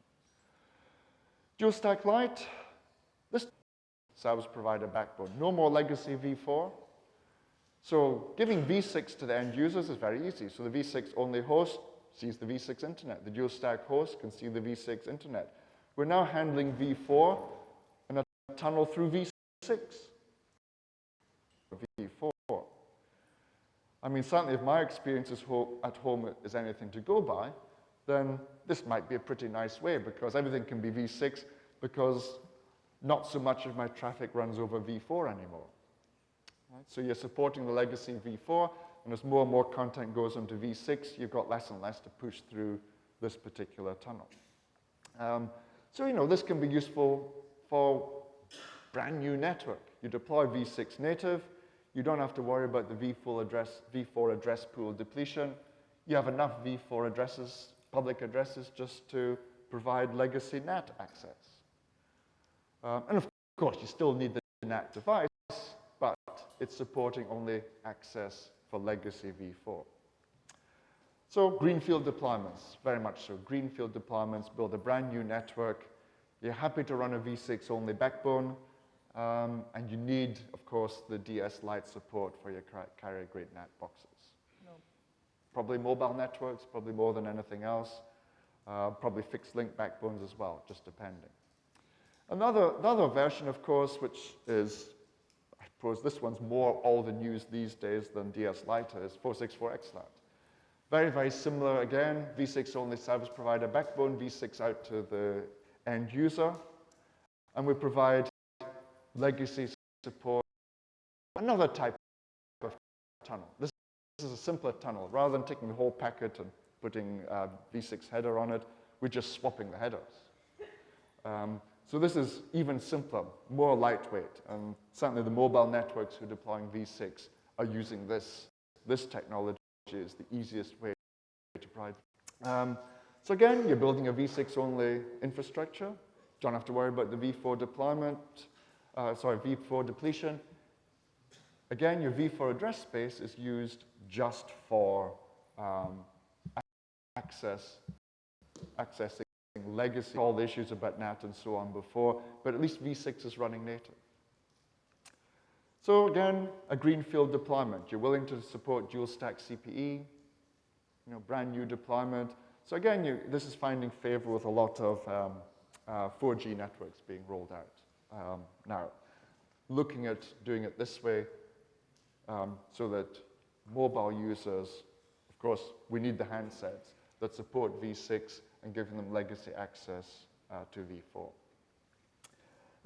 Dual stack light, this service provider backbone. No more legacy v4. So giving v6 to the end users is very easy. So the v6 only host sees the v6 internet. The dual stack host can see the v6 internet. We're now handling v4 and a tunnel through v6. v4. I mean, certainly if my experience at home is anything to go by, then this might be a pretty nice way because everything can be v6 because not so much of my traffic runs over v4 anymore. Right? So you're supporting the legacy v4, and as more and more content goes into v6, you've got less and less to push through this particular tunnel. So, you know, this can be useful for brand new network. You deploy v6 native, you don't have to worry about the v4 address pool depletion. You have enough v4 addresses, public addresses, just to provide legacy NAT access. And of course, you still need the NAT device, but it's supporting only access for legacy v4. So greenfield deployments, very much so. Greenfield deployments, build a brand new network. You're happy to run a v6 only backbone, and you need, of course, the DS Lite support for your carrier grade NAT boxes. Probably mobile networks, probably more than anything else. Probably fixed link backbones as well, just depending. Another version, of course, which is, I suppose this one's more all the news these days than DS Lite is, 464XLAT. Very, very similar again, v6 only service provider backbone, v6 out to the end user. And we provide legacy support, another type of tunnel. This is a simpler tunnel. Rather than taking the whole packet and putting v6 header on it, we're just swapping the headers. So this is even simpler, more lightweight, and certainly the mobile networks who are deploying v6 are using this technology is the easiest way to provide. So again, you're building a v6 only infrastructure. Don't have to worry about the v4 deployment, v4 depletion. Again, your v4 address space is used just for accessing legacy, all the issues about NAT and so on before, but at least v6 is running native. So again, a greenfield deployment. You're willing to support dual stack CPE, brand new deployment. So again, this is finding favor with a lot of 4G networks being rolled out. Now, looking at doing it this way so that mobile users, of course, we need the handsets that support v6 and giving them legacy access to v4.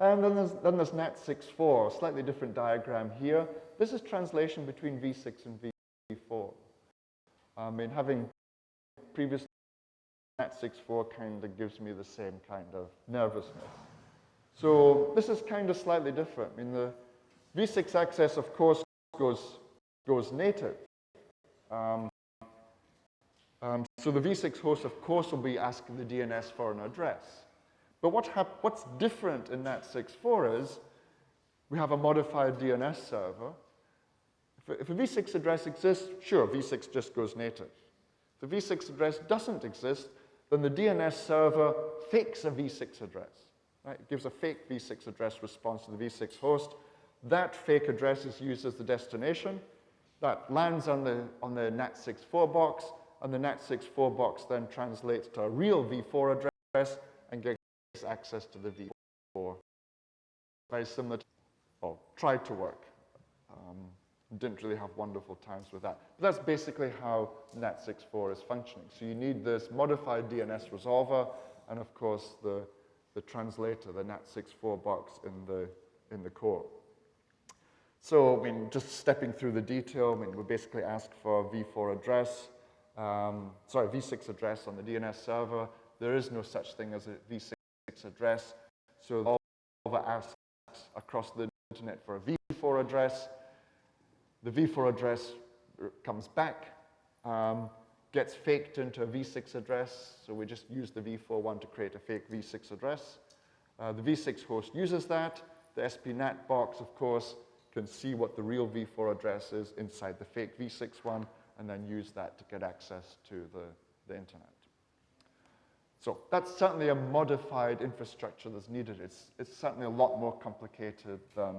And then there's NAT64, a slightly different diagram here. This is translation between v6 and v4. I mean, having previous NAT64 kind of gives me the same kind of nervousness. So this is kind of slightly different. I mean, the v6 access, of course, goes native. So the v6 host, of course, will be asking the DNS for an address. But what's different in NAT64 is we have a modified DNS server. If a v6 address exists, sure, v6 just goes native. If the v6 address doesn't exist, then the DNS server fakes a v6 address. Right? It gives a fake v6 address response to the v6 host. That fake address is used as the destination. That lands on the NAT64 box, and the NAT64 box then translates to a real v4 address and gets access to the v4. Very similar to, or tried to work. Didn't really have wonderful times with that. But that's basically how NAT64 is functioning. So you need this modified DNS resolver, and of course the translator, the NAT64 box in the core. So, I mean, just stepping through the detail, I mean, we basically ask for v4 address, v6 address on the DNS server. There is no such thing as a v6 address. So the resolver asks across the internet for a v4 address. The v4 address comes back, gets faked into a v6 address. So we just use the v4 one to create a fake v6 address. The v6 host uses that. The SPNAT box, of course, can see what the real v4 address is inside the fake v6 one, and then use that to get access to the internet. So that's certainly a modified infrastructure that's needed. It's certainly a lot more complicated than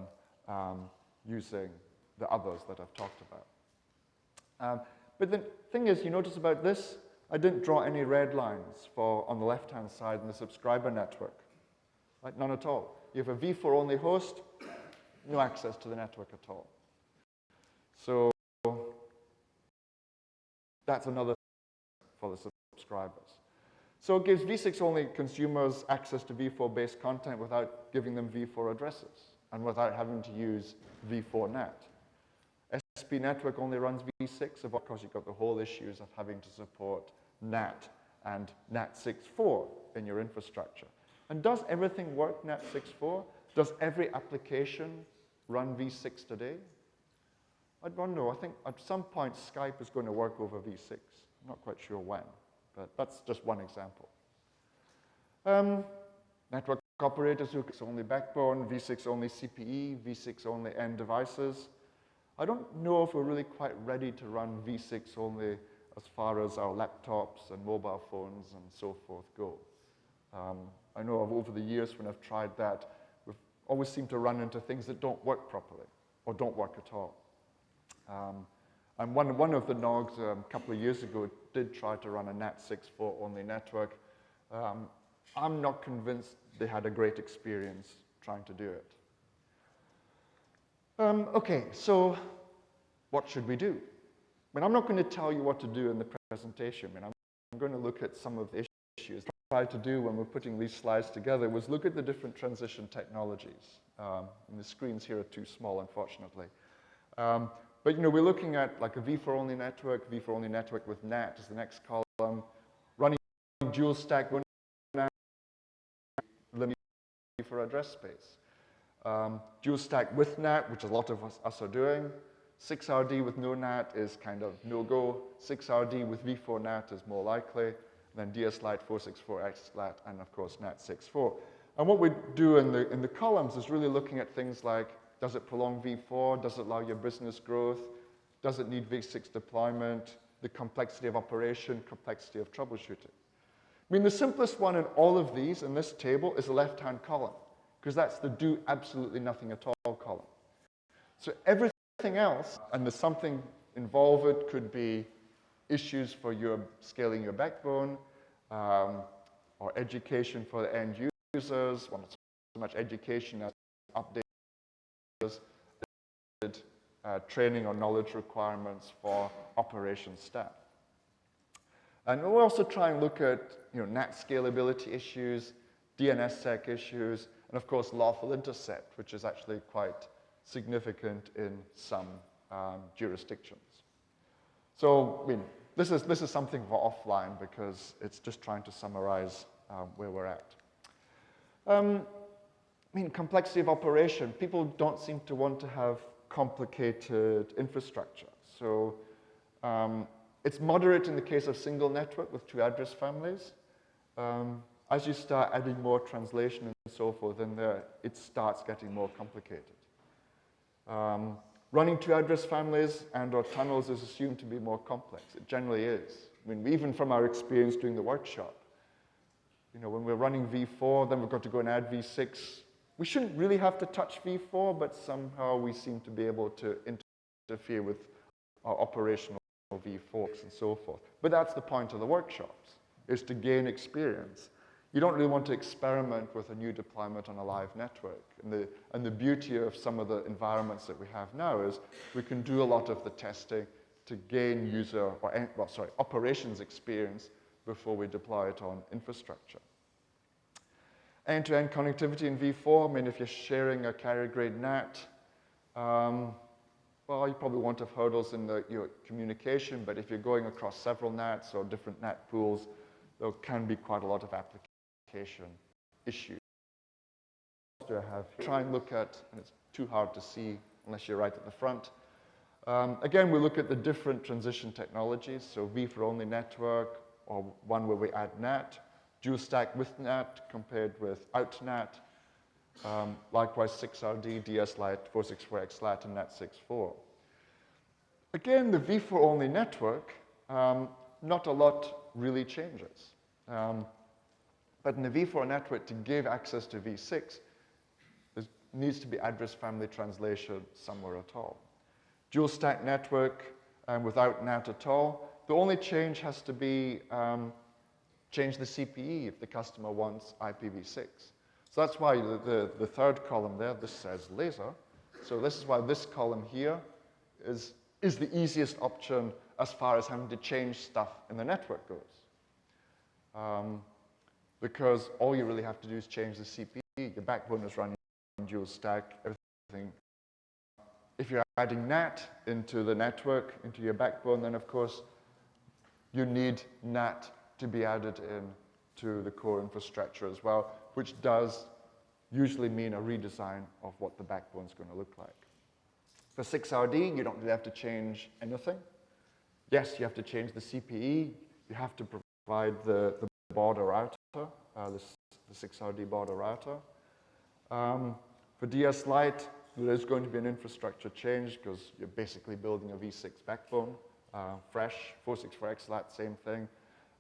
using the others that I've talked about. But the thing is, you notice about this, I didn't draw any red lines on the left-hand side in the subscriber network. Right? None at all. You have a v4-only host, no access to the network at all. So that's another thing for the subscribers. So it gives v6-only consumers access to v4-based content without giving them v4 addresses and without having to use v4 NAT. SP network only runs v6, of course you've got the whole issues of having to support NAT and NAT64 in your infrastructure. And does everything work NAT64? Does every application run v6 today? I don't know. I think at some point Skype is going to work over v6. I'm not quite sure when, but that's just one example. Network operators who only backbone, v6 only CPE, v6 only end devices. I don't know if we're really quite ready to run v6 only as far as our laptops and mobile phones and so forth go. I know over the years when I've tried that, we've always seemed to run into things that don't work properly or don't work at all. And one of the NOGs a couple of years ago did try to run a NAT64 only network. I'm not convinced they had a great experience trying to do it. Okay, so what should we do? I mean, I'm not going to tell you what to do in the presentation. I mean, I'm going to look at some of the issues. What I tried to do when we're putting these slides together was look at the different transition technologies. And the screens here are too small, unfortunately. But you know, we're looking at like a v4-only network with NAT is the next column, running dual stack for address space. Dual stack with NAT, which a lot of us are doing. 6RD with no NAT is kind of no-go. 6RD with v4 NAT is more likely. Then DSLAT, 464 XLAT, and of course NAT64. And what we do in the columns is really looking at things like, does it prolong v4? Does it allow your business growth? Does it need v6 deployment? The complexity of operation, complexity of troubleshooting. I mean, the simplest one in all of these in this table is the left-hand column, because that's the do absolutely nothing at all column. So everything else, and there's something involved, it could be issues for your scaling your backbone, or education for the end users, well, not so much education as updates, training or knowledge requirements for operations staff. And we'll also try and look at NAT scalability issues, DNSSEC issues, and of course lawful intercept, which is actually quite significant in some jurisdictions. So, I mean, this is something for offline because it's just trying to summarize where we're at. I mean, complexity of operation. People don't seem to want to have complicated infrastructure. So it's moderate in the case of single network with 2 address families. As you start adding more translation and so forth in there, it starts getting more complicated. Running 2 address families and or tunnels is assumed to be more complex. It generally is. I mean, even from our experience doing the workshop, You know, when we're running v4, then we've got to go and add v6. We shouldn't really have to touch v4, but somehow we seem to be able to interfere with our operational v4s and so forth. But that's the point of the workshops, is to gain experience. You don't really want to experiment with a new deployment on a live network. And the beauty of some of the environments that we have now is we can do a lot of the testing to gain user, or operations experience before we deploy it on infrastructure. End-to-end connectivity in v4, I mean, if you're sharing a carrier-grade NAT, well, you probably won't have hurdles in your communication, but if you're going across several NATs or different NAT pools, there can be quite a lot of application issues. Try and look at, and it's too hard to see unless you're right at the front. Again, we look at the different transition technologies, so v4-only network, or one where we add NAT, dual stack with NAT compared with out NAT, likewise 6RD, DS-Lite, 464X-Lat, and NAT64. Again, the v4-only network, not a lot really changes. But in the v4 network, to give access to v6, there needs to be address family translation somewhere at all. Dual stack network without NAT at all, the only change has to be change the CPE if the customer wants IPv6. So that's why the third column there, this says laser. So this is why this column here is the easiest option as far as having to change stuff in the network goes. Because all you really have to do is change the CPE. Your backbone is running dual stack, everything. If you're adding NAT into the network, into your backbone, then of course you need NAT to be added in to the core infrastructure as well, which does usually mean a redesign of what the backbone is going to look like. For 6RD, you don't really have to change anything. Yes, you have to change the CPE. You have to provide the border router, the 6RD border router. For DS-Lite, there is going to be an infrastructure change because you're basically building a v6 backbone. Fresh, 464X-Lat, same thing.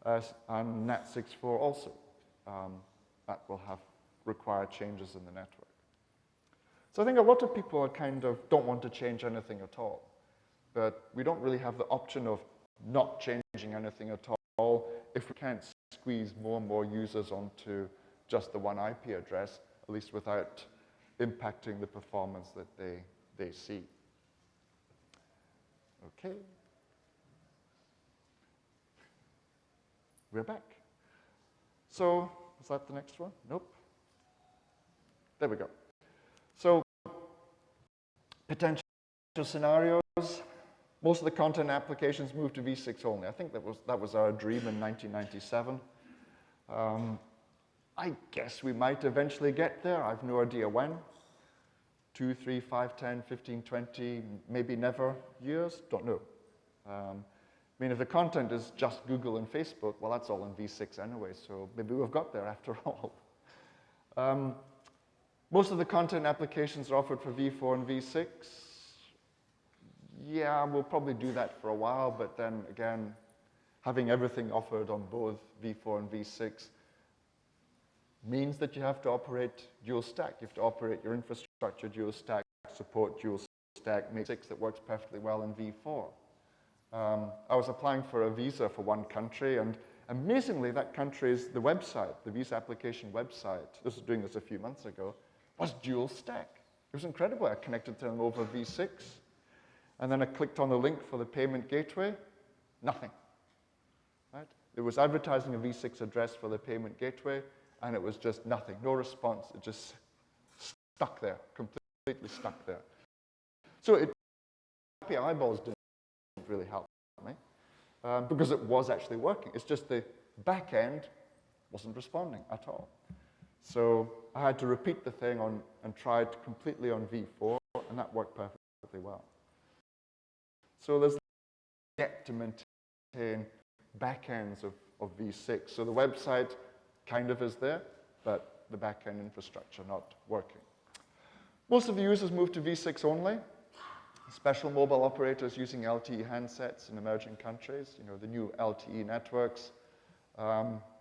And NAT64 also. That will require changes in the network. So I think a lot of people don't want to change anything at all. But we don't really have the option of not changing anything at all if we can't squeeze more and more users onto just the one IP address, at least without impacting the performance that they see. Okay. We're back. So, is that the next one? Nope. There we go. So, potential scenarios. Most of the content applications moved to v6 only. I think that was our dream in 1997. I guess we might eventually get there. I have no idea when. 2, 3, 5, 10, 15, 20, maybe never years? Don't know. I mean, if the content is just Google and Facebook, well, that's all in v6 anyway, so maybe we've got there after all. Most of the content applications are offered for v4 and v6. Yeah, we'll probably do that for a while, but then again, having everything offered on both v4 and v6 means that you have to operate dual stack. You have to operate your infrastructure dual stack, support dual stack, make 6 that works perfectly well in v4. I was applying for a visa for one country, and amazingly, that country's, the website, the visa application website, this was doing this a few months ago, was dual stack. It was incredible. I connected to them over v6, and then I clicked on the link for the payment gateway, nothing. Right? It was advertising a v6 address for the payment gateway, and it was just nothing, no response. It just stuck there, completely stuck there. So happy eyeballs didn't really help me because it was actually working. It's just the back end wasn't responding at all. So I had to repeat the thing and try it completely on v4, and that worked perfectly well. So there's yet to maintain back ends of v6. So the website kind of is there, but the back end infrastructure not working. Most of the users moved to v6 only. Special mobile operators using LTE handsets in emerging countries, you know, the new LTE networks.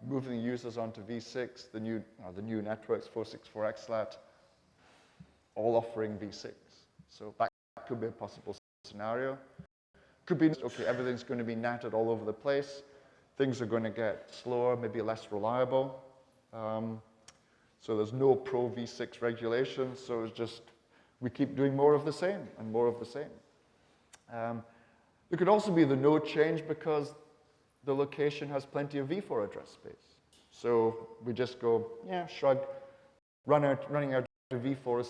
moving the users onto V6, the new networks, 464 XLAT, all offering V6. So that could be a possible scenario. Could be, okay, everything's going to be NATed all over the place. Things are going to get slower, maybe less reliable. So there's no pro V6 regulation, so it's just, we keep doing more of the same and more of the same. There could also be the no change because the location has plenty of V4 address space. So we just go, yeah, shrug, running out of V4 is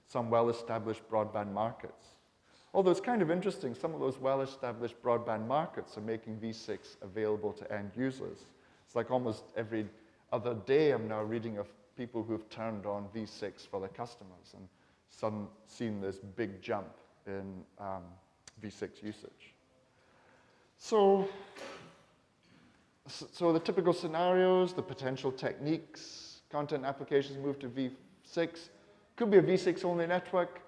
some well-established broadband markets. Although it's kind of interesting, some of those well-established broadband markets are making V6 available to end users. It's like almost every other day I'm now reading of people who've turned on V6 for their customers and seen this big jump in V6 usage. So the typical scenarios, the potential techniques, content applications move to V6. Could be a V6 only network.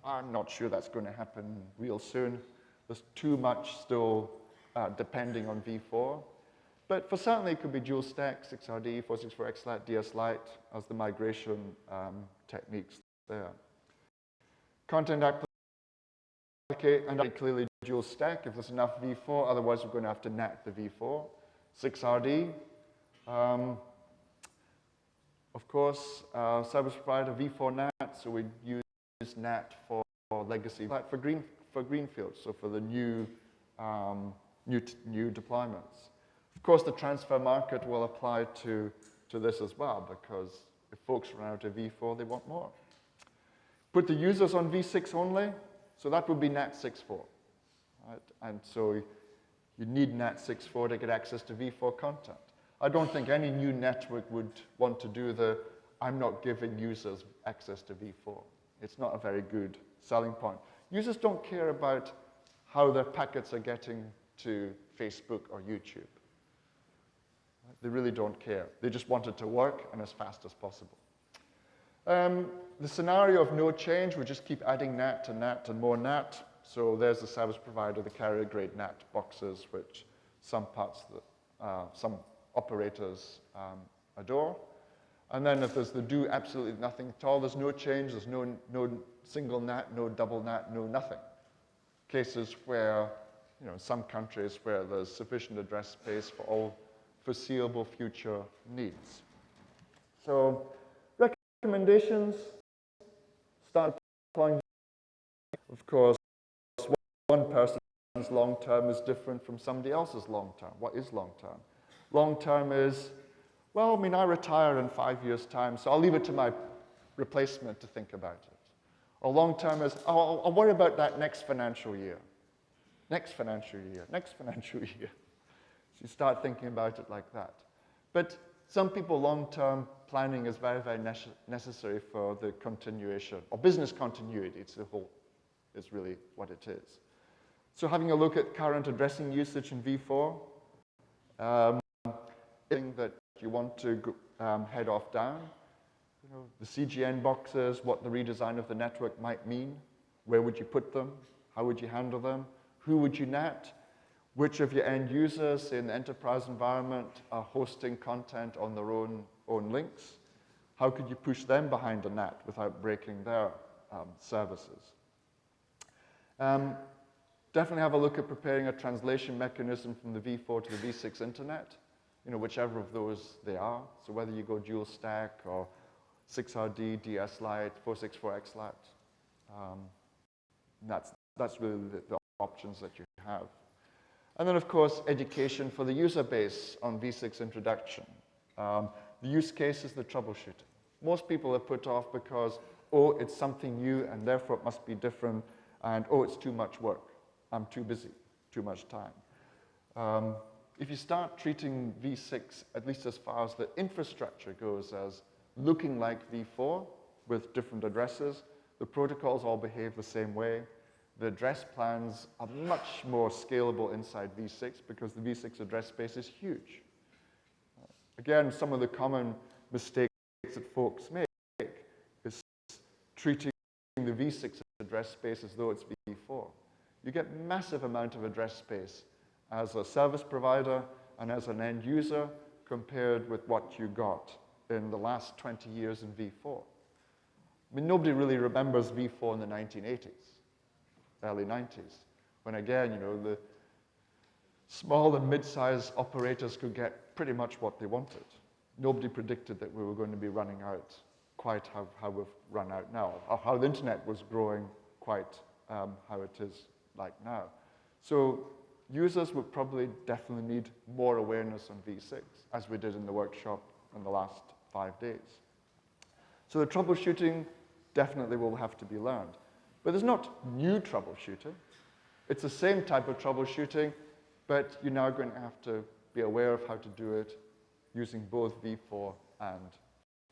I'm not sure that's going to happen real soon. There's too much still depending on V4. But for certainly it could be dual stack, 6RD, 464 XLAT, DS Lite as the migration techniques there. Content application, and clearly dual stack if there's enough V4, otherwise we're going to have to NAT the V4. 6RD, of course, service provider V4 NAT, so we use NAT for legacy, for greenfield, so for the new deployments. Of course, the transfer market will apply to this as well, because if folks run out of V4, they want more. Put the users on V6 only, so that would be NAT 6.4. Right? And so you need NAT 6.4 to get access to V4 content. I don't think any new network would want to do the, I'm not giving users access to V4. It's not a very good selling point. Users don't care about how their packets are getting to Facebook or YouTube. They really don't care. They just want it to work and as fast as possible. The scenario of no change, we just keep adding NAT to NAT and more NAT. So there's the service provider, the carrier-grade NAT boxes, which some operators adore. And then if there's the do absolutely nothing at all, there's no change, there's no single NAT, no double NAT, no nothing. Cases where, in some countries where there's sufficient address space for all foreseeable future needs. So recommendations, start deploying. Of course, one person's long-term is different from somebody else's long-term. What is long-term? Long-term is, well, I mean, I retire in 5 years' time, so I'll leave it to my replacement to think about it. Or long-term is, oh, I'll worry about that next financial year. Next financial year, next financial year. So you start thinking about it like that. But some people, long-term planning is very, very necessary for the continuation, or business continuity. It's really what it is. So having a look at current addressing usage in V4, thing that you want to head off down, the CGN boxes, what the redesign of the network might mean, where would you put them, how would you handle them, who would you NAT, which of your end users in the enterprise environment are hosting content on their own links, how could you push them behind the NAT without breaking their services. Definitely have a look at preparing a translation mechanism from the V4 to the V6 internet, whichever of those they are. So whether you go dual stack or 6RD, DS Lite, 464 XLAT, that's really the options that you have. And then, of course, education for the user base on V6 introduction. The use case is the troubleshooting. Most people are put off because, oh, it's something new and therefore it must be different, and oh, it's too much work. I'm too busy, too much time. If you start treating V6, at least as far as the infrastructure goes, as looking like V4 with different addresses, the protocols all behave the same way. The address plans are much more scalable inside V6 because the V6 address space is huge. Again, some of the common mistakes that folks make is treating the V6 address space as though it's V4. You get massive amount of address space as a service provider and as an end user compared with what you got in the last 20 years in v4. I mean, nobody really remembers v4 in the 1980s, early 90s, when again, you know, the small and mid-sized operators could get pretty much what they wanted. Nobody predicted that we were going to be running out quite how we've run out now, or how the internet was growing quite how it is like now. So users would probably definitely need more awareness on v6, as we did in the workshop in the last 5 days. So the troubleshooting definitely will have to be learned. But there's not new troubleshooting. It's the same type of troubleshooting, but you're now going to have to be aware of how to do it using both v4 and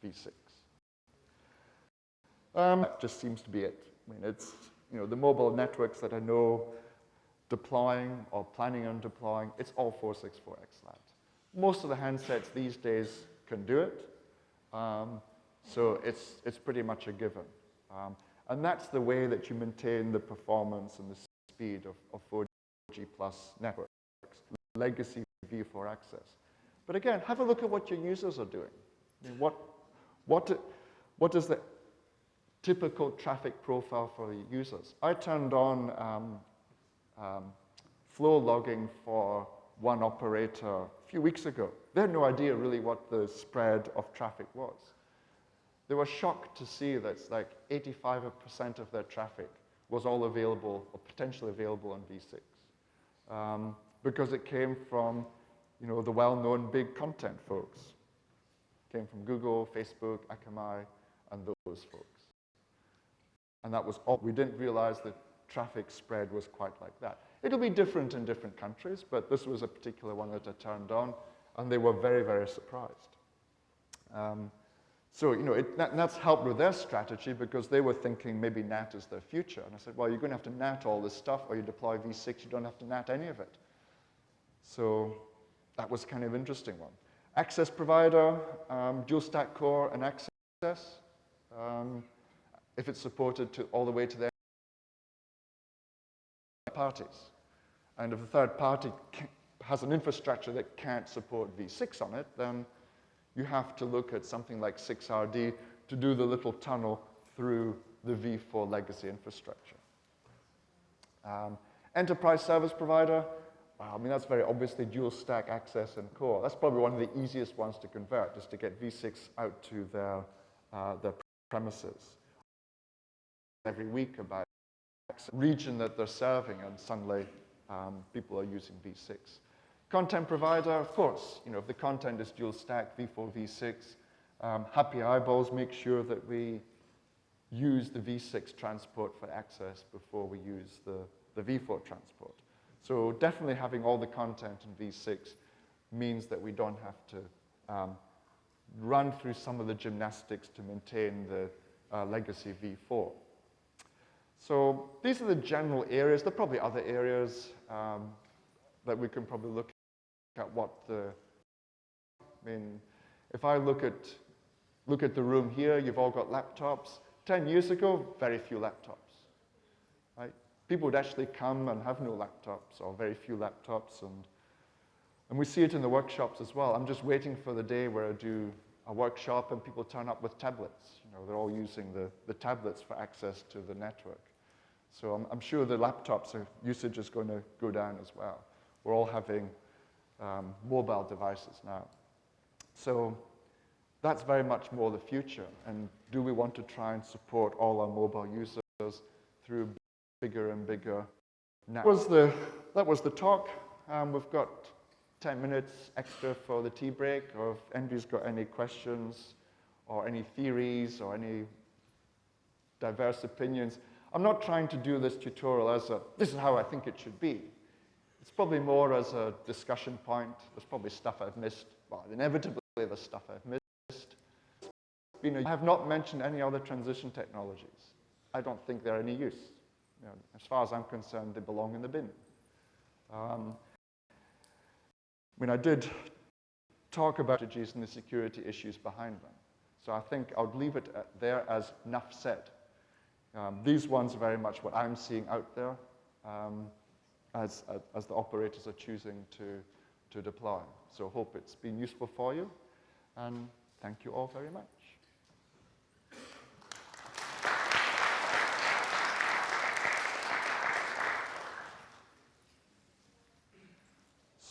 v6. That just seems to be it. I mean, it's, you know, the mobile networks that I know deploying or planning on deploying, it's all 464 XLAT. Most of the handsets these days can do it, so it's pretty much a given. And that's the way that you maintain the performance and the speed of 4G plus networks, legacy v4 access. But again, have a look at what your users are doing. I mean, what is the typical traffic profile for the users? I turned on flow logging for one operator a few weeks ago. They had no idea really what the spread of traffic was. They were shocked to see that it's like 85% of their traffic was all available or potentially available on v6 because it came from, you know, the well-known big content folks. It came from Google, Facebook, Akamai, and those folks. And that was all. We didn't realize that traffic spread was quite like that. It'll be different in different countries, but this was a particular one that I turned on, and they were very, very surprised. So, you know, that's helped with their strategy because they were thinking maybe NAT is their future. And I said, well, you're going to have to NAT all this stuff, or you deploy v6, you don't have to NAT any of it. So that was kind of an interesting one. Access provider, dual stack core and access. If it's supported all the way to the parties. And if the third party has an infrastructure that can't support v6 on it, then you have to look at something like 6RD to do the little tunnel through the v4 legacy infrastructure. Enterprise service provider, I mean, that's very obviously dual stack access and core. That's probably one of the easiest ones to convert, just to get v6 out to their premises. Every week about region that they're serving, and suddenly people are using v6. Content provider, of course, you know, if the content is dual stack, v4, v6, happy eyeballs, make sure that we use the v6 transport for access before we use the v4 transport. So definitely having all the content in v6 means that we don't have to run through some of the gymnastics to maintain the legacy v4. So these are the general areas. There are probably other areas that we can probably look at I mean, if I look at the room here, you've all got laptops. 10 years ago, very few laptops, right? People would actually come and have no laptops or very few laptops, and we see it in the workshops as well. I'm just waiting for the day where I do a workshop and people turn up with tablets. You know, they're all using the tablets for access to the network. So I'm sure the laptops usage is going to go down as well. We're all having mobile devices now. So that's very much more the future. And do we want to try and support all our mobile users through bigger and bigger networks? That was the talk. We've got 10 minutes extra for the tea break, or if anybody's got any questions or any theories or any diverse opinions. I'm not trying to do this tutorial as this is how I think it should be. It's probably more as a discussion point. There's probably stuff I've missed. Well, inevitably there's stuff I've missed. I have not mentioned any other transition technologies. I don't think they're any use. You know, as far as I'm concerned, they belong in the bin. I mean, I did talk about strategies and the security issues behind them. So I think I would leave it there as enough said. These ones are very much what I'm seeing out there as the operators are choosing to deploy. So hope it's been useful for you, and thank you all very much.